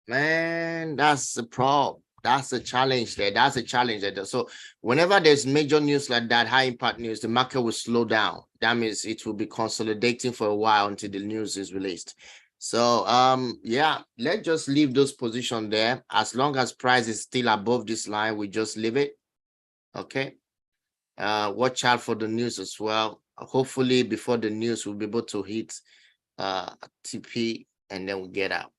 Man, that's the problem. That's the challenge there. That's a challenge there. So whenever there's major news like that, high impact news, the market will slow down. That means it will be consolidating for a while until the news is released. So yeah, let's just leave those positions there. As long as price is still above this line, we just leave it. Okay. Watch out for the news as well. Hopefully before the news we'll be able to hit TP and then we get out.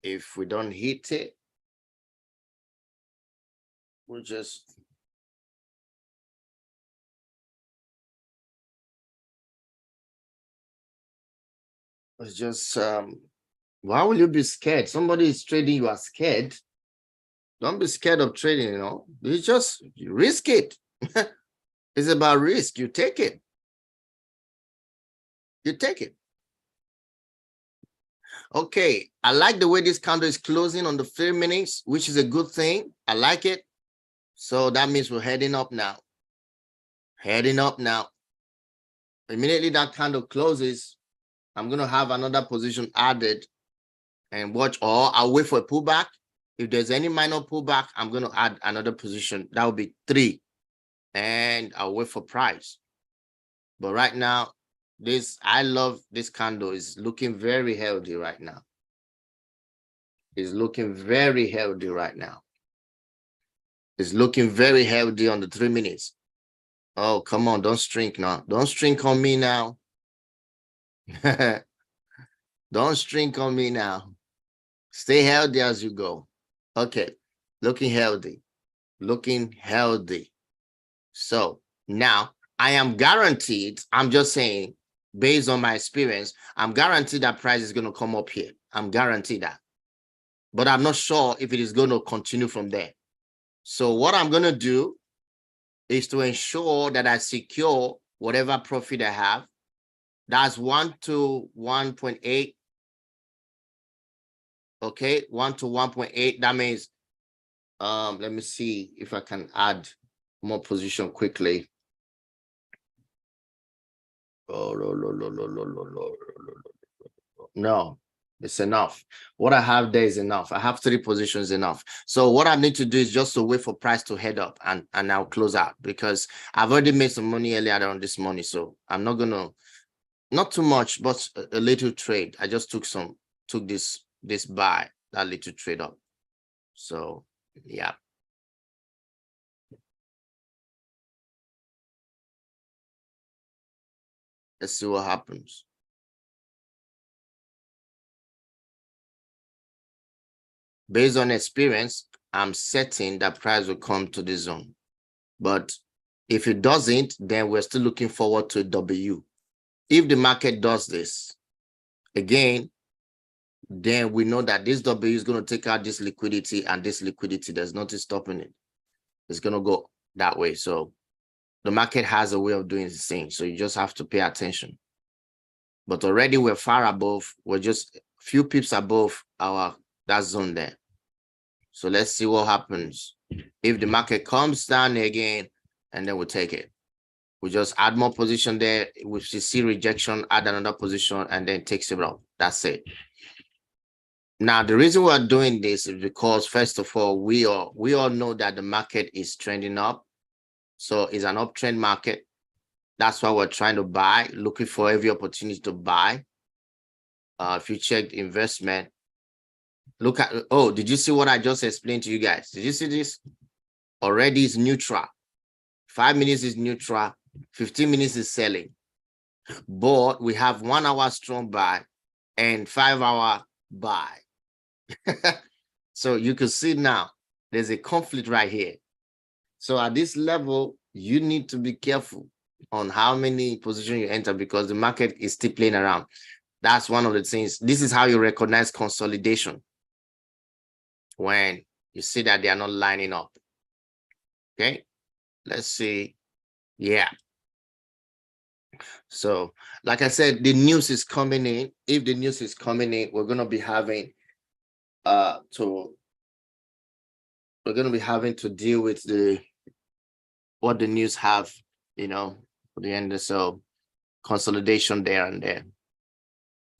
If we don't hit it, we'll just why will you be scared? Somebody is trading, you are scared. Don't be scared of trading, you know. You risk it. It's about risk. You take it. You take it. Okay, I like the way this candle is closing on the 3 minutes, which is a good thing. I like it. So that means we're heading up now. Heading up now. Immediately that candle closes, I'm going to have another position added and watch, or I'll wait for a pullback. If there's any minor pullback, I'm going to add another position. That will be 3. And I'll wait for price. But right now, I love this candle. Is looking very healthy right now. It's looking very healthy right now. It's looking very healthy on the 3 minutes. Oh, come on. Don't shrink now. Don't shrink on me now. Don't shrink on me now. Stay healthy as you go. Okay. Looking healthy. Looking healthy. So now I am guaranteed, I'm just saying, based on my experience, I'm guaranteed that price is going to come up here. I'm guaranteed that. But I'm not sure if it is going to continue from there. So what I'm going to do is to ensure that I secure whatever profit I have. That's 1 to 1.8. Okay, 1 to 1.8. That means, let me see if I can add more position quickly. Oh, no, it's enough. What I have there is enough. I have 3 positions enough. So what I need to do is just to wait for price to head up and I'll close out, because I've already made some money earlier on this morning. So I'm not gonna, not too much, but a little trade. I just took this buy, that little trade up. So yeah. Let's see what happens. Based on experience, I'm certain that price will come to the zone. But if it doesn't, then we're still looking forward to a W. If the market does this again, then we know that this W is going to take out this liquidity, and this liquidity, there's nothing stopping it. It's going to go that way. So the market has a way of doing this thing. So you just have to pay attention. But already we're far above. We're just a few pips above that zone there. So let's see what happens. If the market comes down again, and then we'll take it. We just add more position there. We see rejection, add another position, and then takes it up. That's it. Now, the reason we're doing this is because, first of all, we all know that the market is trending up. So it's an uptrend market. That's why we're trying to buy, looking for every opportunity to buy. If you check investment, look at, oh, did you see what I just explained to you guys? Did you see this? Already it's neutral. 5 minutes is neutral. 15 minutes is selling. But we have 1 hour strong buy and 5 hour buy. So you can see now there's a conflict right here. So at this level, you need to be careful on how many positions you enter, because the market is still playing around. That's one of the things. This is how you recognize consolidation, when you see that they are not lining up. Okay, let's see. Yeah. So like I said, the news is coming in. If the news is coming in, we're going to be having to deal with what the news have, you know, for the end. So consolidation there and there,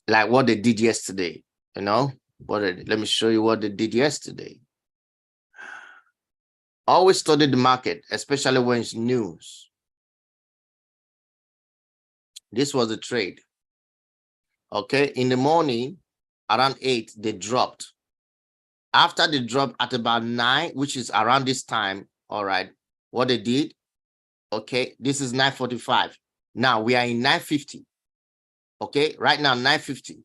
like what they did yesterday. You know let me show you what they did yesterday. Always study the market, especially when it's news. This was a trade. Okay, in the morning around 8 they dropped. After they dropped at about 9, which is around this time, all right, what they did, okay, this is 9:45. Now we are in 9:50. Okay, right now 9:50.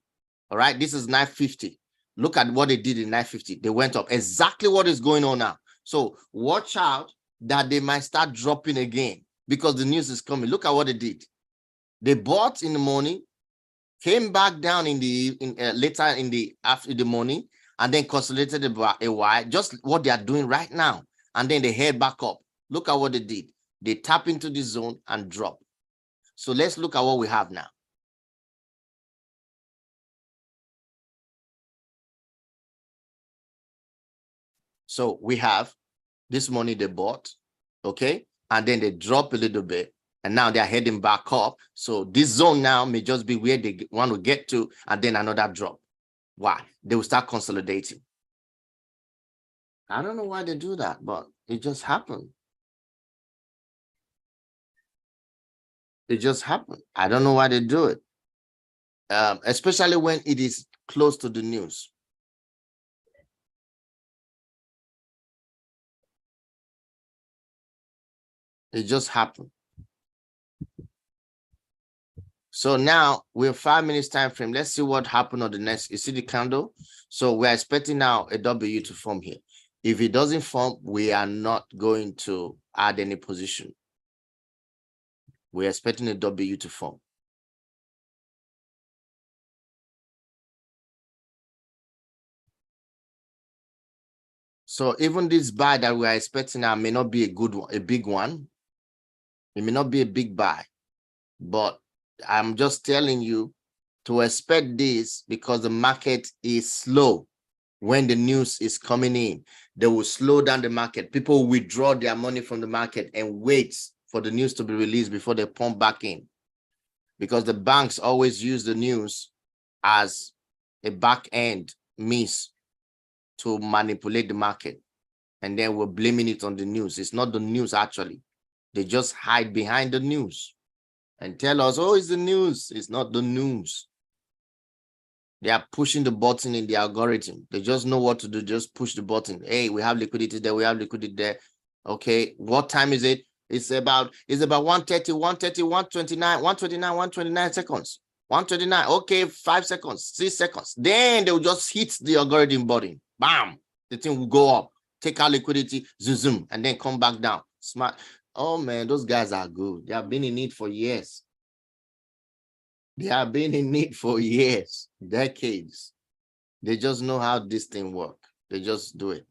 All right, this is 9:50. Look at what they did in 9:50. They went up. Exactly what is going on now. So watch out that they might start dropping again because the news is coming. Look at what they did. They bought in the morning, came back down in the later in the after the morning, and then consolidated a while. Just what they are doing right now, and then they head back up. Look at what they did. They tap into the zone and drop. So let's look at what we have now. So we have this money they bought, okay, and then they drop a little bit, and now they're heading back up. So this zone now may just be where they want to get to, and then another drop. Why? They will start consolidating. I don't know why they do that, but it just happened. It just happened. I don't know why they do it, especially when it is close to the news. It just happened. So now we're 5 minutes time frame. Let's see what happened on the next. You see the candle? So we're expecting now a W to form here. If it doesn't form, we are not going to add any position. We're expecting a W to form. So even this buy that we are expecting now may not be a good one, a big one. It may not be a big buy, but I'm just telling you to expect this because the market is slow. When the news is coming in, they will slow down the market. People withdraw their money from the market and wait for the news to be released before they pump back in, because the banks always use the news as a back end means to manipulate the market, and then we're blaming it on the news. It's not the news actually. They just hide behind the news and tell us, oh, it's the news. It's not the news. They are pushing the button in the algorithm. They just know what to do. Just push the button. Hey, we have liquidity there. We have liquidity there. Okay, what time is it? It's about 1:30, 1:30, 1:29, 1:29, 1:29 seconds. 1:29. Okay, 5 seconds, 6 seconds. Then they will just hit the algorithm button. Bam! The thing will go up. Take out liquidity, zoom, zoom, and then come back down. Smart. Oh man, those guys are good. They have been in it for years. They have been in it for years, decades. They just know how this thing works. They just do it.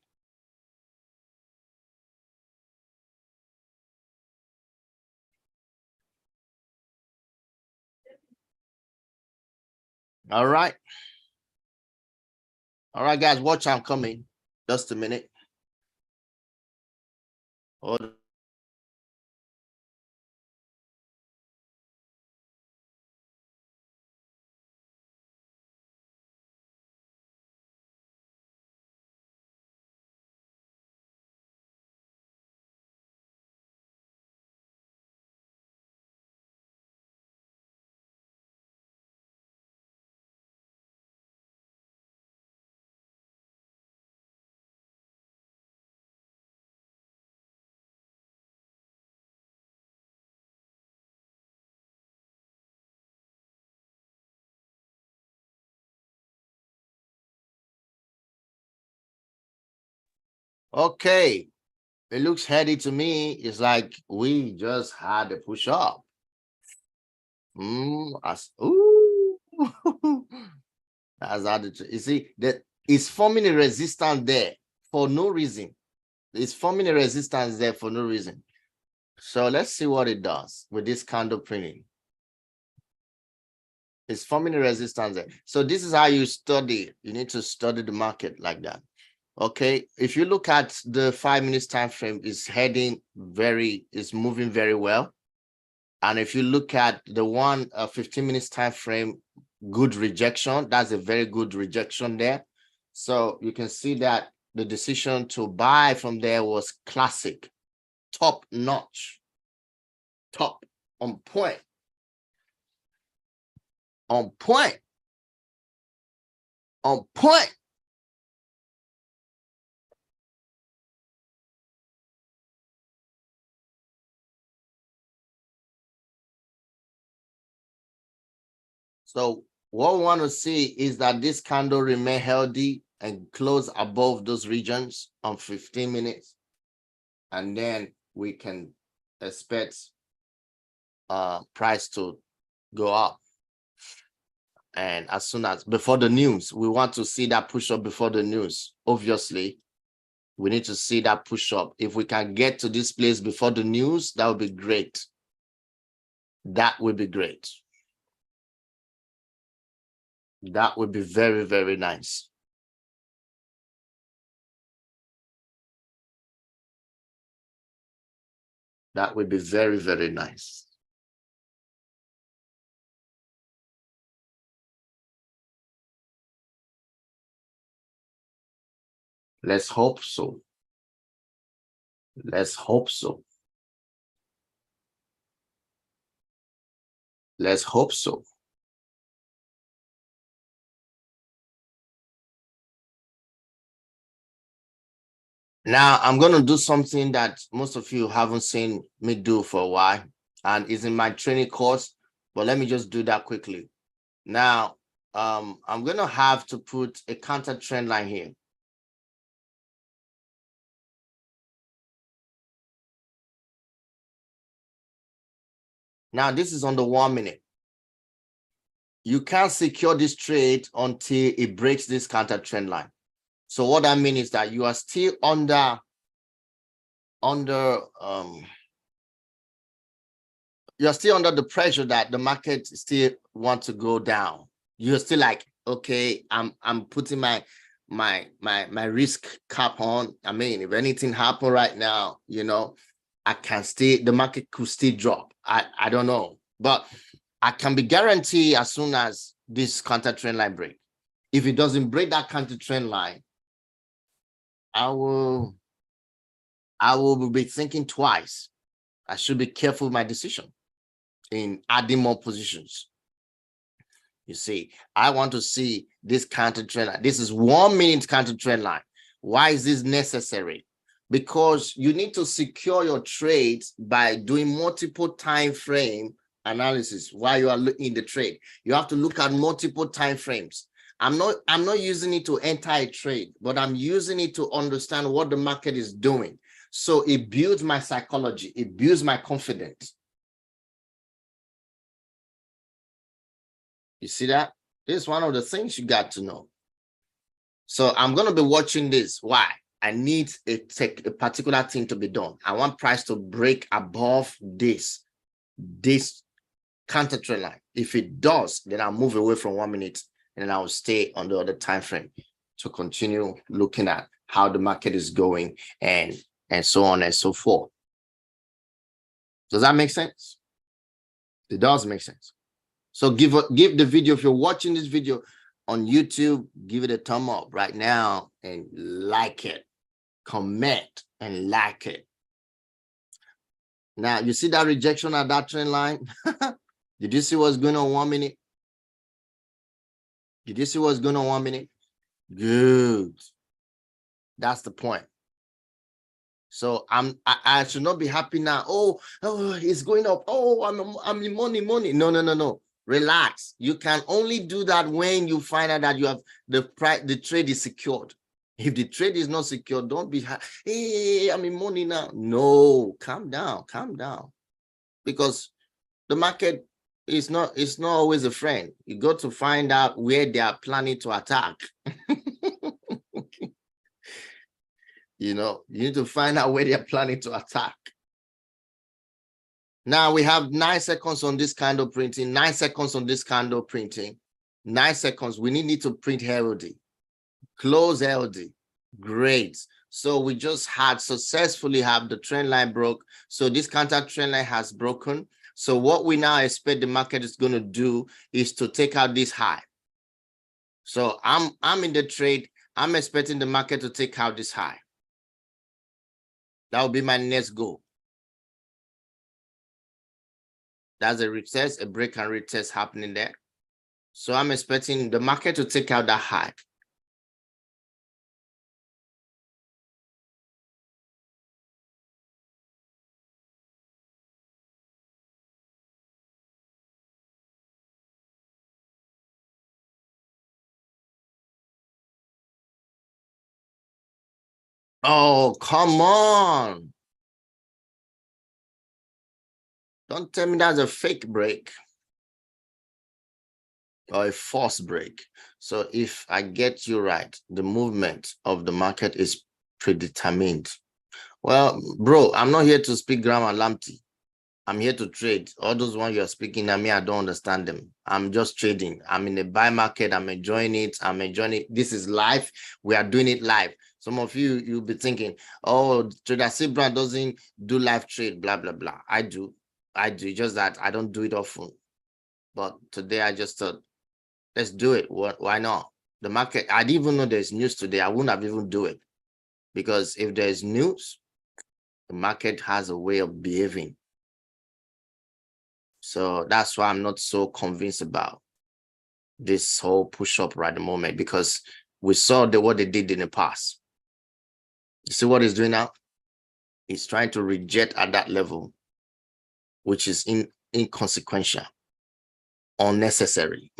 All right. All right, guys, watch. I'm coming. Just a minute. Hold. Okay. It looks heady to me. It's like we just had a push up. Ooh. That's how you see that it's forming a resistance there for no reason. It's forming a resistance there for no reason. So let's see what it does with this candle printing. It's forming a resistance there. So this is how you study. You need to study the market like that. Okay, if you look at the 5 minutes time frame, it's moving very well. And if you look at the one 15 minutes time frame, good rejection. That's a very good rejection there. So you can see that the decision to buy from there was classic, top notch, top, on point, on point, on point. So what we want to see is that this candle remain healthy and close above those regions on 15 minutes. And then we can expect price to go up. And as soon as before the news, we want to see that push up before the news. Obviously, we need to see that push up. If we can get to this place before the news, that would be great. That would be great. That would be very, very nice. That would be very, very nice. Let's hope so. Let's hope so. Let's hope so. Now, I'm going to do something that most of you haven't seen me do for a while, and is in my training course, but let me just do that quickly. Now, I'm going to have to put a counter trend line here. Now, this is on the 1 minute. You can't secure this trade until it breaks this counter trend line. So what that means is that you are still under you're still under the pressure that the market still wants to go down. You're still like, okay, I'm putting my risk cap on. I mean, if anything happen right now, you know, I can still, the market could still drop. I don't know, but I can be guaranteed as soon as this counter trend line break. If it doesn't break that counter trend line, I will be thinking twice. I should be careful with my decision in adding more positions. You see, I want to see this counter trend line. This is 1 minute counter trend line. Why is this necessary? Because you need to secure your trades by doing multiple time frame analysis while you are looking the trade. You have to look at multiple time frames. I'm not using it to enter a trade, but I'm using it to understand what the market is doing. So it builds my psychology, it builds my confidence. You see that? This is one of the things you got to know. So I'm going to be watching this. Why? I need a particular thing to be done. I want price to break above this counter trend line. If it does, then I'll move away from 1 minute and I'll stay on the other time frame to continue looking at how the market is going and so on and so forth. Does that make sense? It does make sense. So give the video, if you're watching this video on YouTube, give it a thumb up right now and like it, comment and like it. Now, you see that rejection at that trend line? Did you see what's going on 1 minute? Did you see what's going on 1 minute? Good. That's the point. So I should not be happy now. Oh, it's going up. Oh, I'm in money. No. Relax. You can only do that when you find out that you have the trade is secured. If the trade is not secure, don't be hey, I'm in money now. No, calm down. Because the market is not always a friend. You got to find out where they are planning to attack. You know, you need to find out where they are planning to attack. Now we have 9 seconds on this candle printing, 9 seconds on this candle printing, 9 seconds. We need to print LD, close LD. Great. So we just had successfully have the trend line broke. So this counter trend line has broken. So what we now expect the market is going to do is to take out this high. So I'm in the trade. I'm expecting the market to take out this high. That will be my next goal. That's a retest, a break and retest happening there. So I'm expecting the market to take out that high. Oh, come on. Don't tell me that's a fake break or a false break. So if I get you right, the movement of the market is predetermined. Well, bro, I'm not here to speak grammar lamptey. I'm here to trade. All those ones you're speaking, I mean, I don't understand them. I'm just trading. I'm in the buy market. I'm enjoying it. I'm enjoying it. This is live. We are doing it live. Some of you, you'll be thinking, oh, Trader Sibra doesn't do live trade, blah, blah, blah. I do. I do. Just that I don't do it often. But today I just thought, let's do it. Why not? The market, I didn't even know there's news today. I wouldn't have even do it. Because if there's news, the market has a way of behaving. So that's why I'm not so convinced about this whole push-up right at the moment, because we saw what they did in the past. You see what he's doing now? He's trying to reject at that level, which is inconsequential, unnecessary.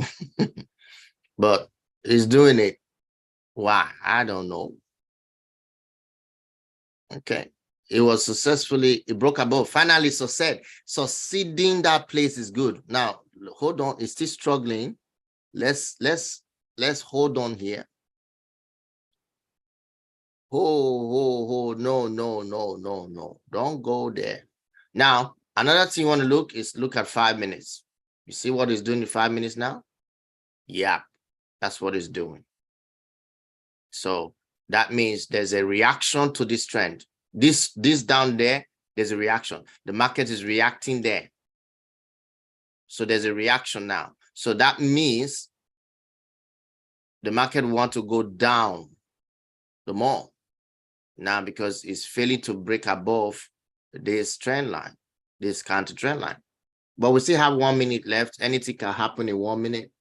But he's doing it. Why? I don't know. Okay. It was successfully, it broke above. Finally succeeding that place is good. Now, hold on. It's still struggling. Let's hold on here. Oh, no. Don't go there. Now, another thing you want to look at 5 minutes. You see what it's doing in 5 minutes now? Yeah, that's what it's doing. So that means there's a reaction to this trend. This down there, there's a reaction. The market is reacting there. So there's a reaction now. So that means the market want to go down the more now, because it's failing to break above this trend line, this counter trend line. But we still have 1 minute left. Anything can happen in 1 minute.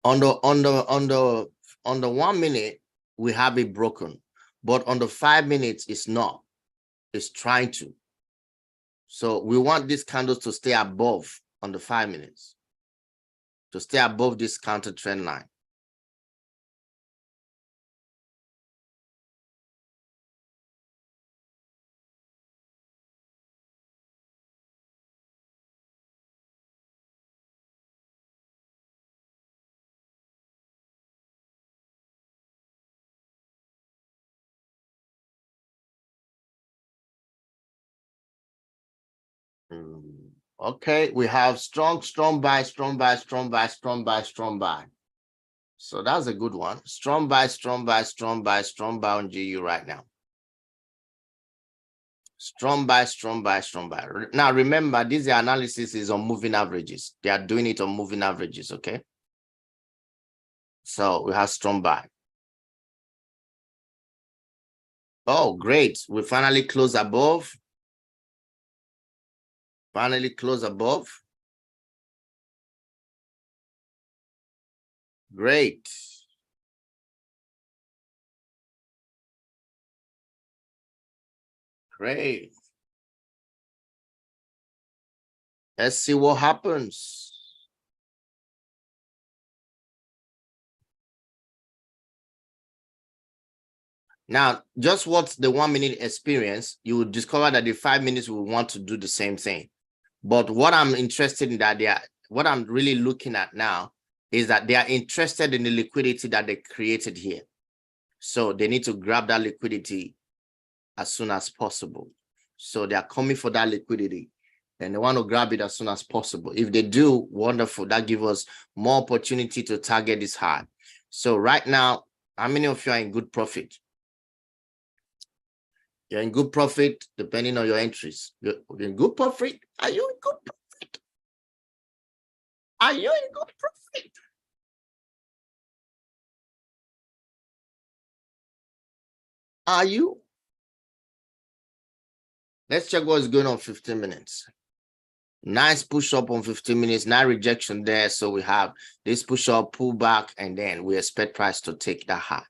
On the 1 minute, we have it broken, but on the 5 minutes, it's not. It's trying to. So we want these candles to stay above on the 5 minutes, to stay above this counter trend line. Okay, we have strong buy. So that's a good one. Strong buy on GU right now. Strong buy. Now remember, this analysis is on moving averages. They are doing it on moving averages, okay? So we have strong buy. Oh, great. We finally close above. Great. Great. Let's see what happens. Now, just what's the 1 minute experience, you will discover that the 5 minutes will want to do the same thing. But what I'm interested in what I'm really looking at now is that they are interested in the liquidity that they created here. So they need to grab that liquidity as soon as possible. So they are coming for that liquidity and they want to grab it as soon as possible. If they do, wonderful. That gives us more opportunity to target this high. So right now, how many of you are in good profit? You're in good profit depending on your entries. You're in good profit. Are you in good profit? Are you in good profit? Are you? Let's check what's going on 15 minutes. Nice push up on 15 minutes, now rejection there. So we have this push up, pull back, and then we expect price to take that high.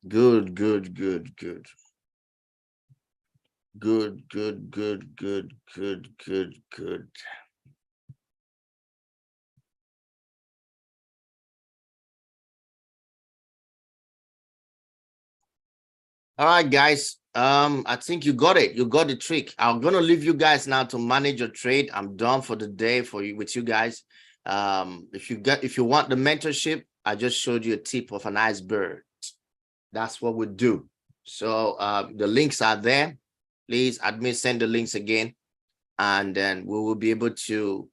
Good, good, good, good. Good, good, good, good, good, good, good. All right, guys. I think you got it. You got the trick. I'm gonna leave you guys now to manage your trade. I'm done for the day for you with you guys. If you want the mentorship, I just showed you a tip of an iceberg. That's what we do. So the links are there. Please, admin, send the links again, and then we will be able to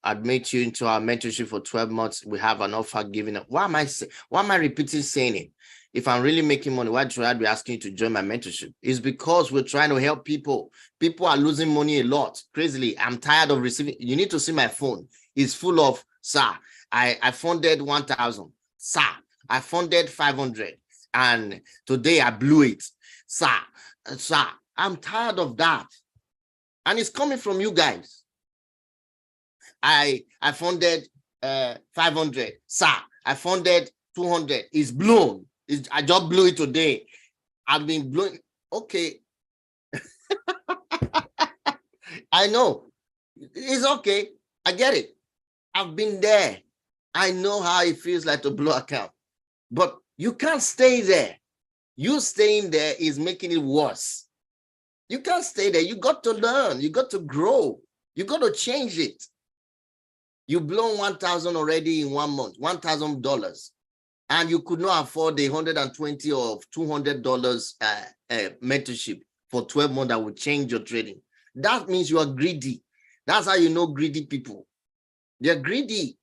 admit you into our mentorship for 12 months. We have an offer given up. Why am I repeating saying it? If I'm really making money, why should I be asking you to join my mentorship? It's because we're trying to help people. People are losing money a lot. Crazily. I'm tired of receiving. You need to see my phone. It's full of, sir, I funded 1,000. Sir, I funded 500. And today I blew it. Sir, I'm tired of that. And it's coming from you guys. I funded 500. Sir, I funded 200. It's blown. I just blew it today. I've been blowing. Okay. I know. It's okay. I get it. I've been there. I know how it feels like to blow account. But you can't stay there. You staying there is making it worse. You can't stay there. You got to learn. You got to grow. You got to change it. You blown 1,000 already in 1 month, $1,000, and you could not afford the $120 or $200 mentorship for 12 months that will change your trading. That means you are greedy. That's how you know greedy people. They're greedy,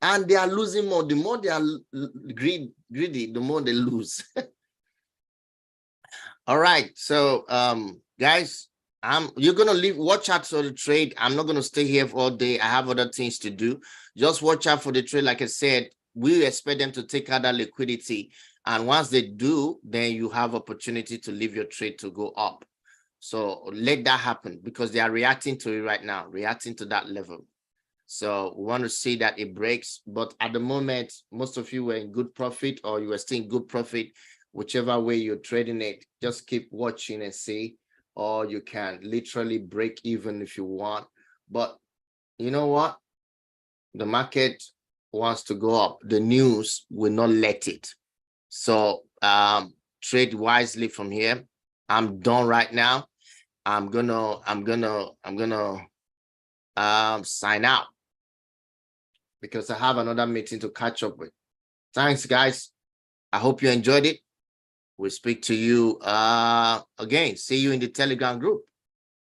and they are losing more. The more they are greedy, the more they lose. All right, so guys, you're gonna leave. Watch out for the trade. I'm not gonna stay here for all day. I have other things to do. Just watch out for the trade. Like I said, we expect them to take out that liquidity, and once they do, then you have opportunity to leave your trade to go up. So let that happen, because they are reacting to it right now, reacting to that level. So we want to see that it breaks. But at the moment, most of you were in good profit, or you were still in good profit. Whichever way you're trading it, just keep watching and see. Or you can literally break even if you want. But you know what? The market wants to go up. The news will not let it. So trade wisely from here. I'm done right now. I'm gonna sign out, because I have another meeting to catch up with. Thanks, guys. I hope you enjoyed it. We'll speak to you again. See you in the Telegram group.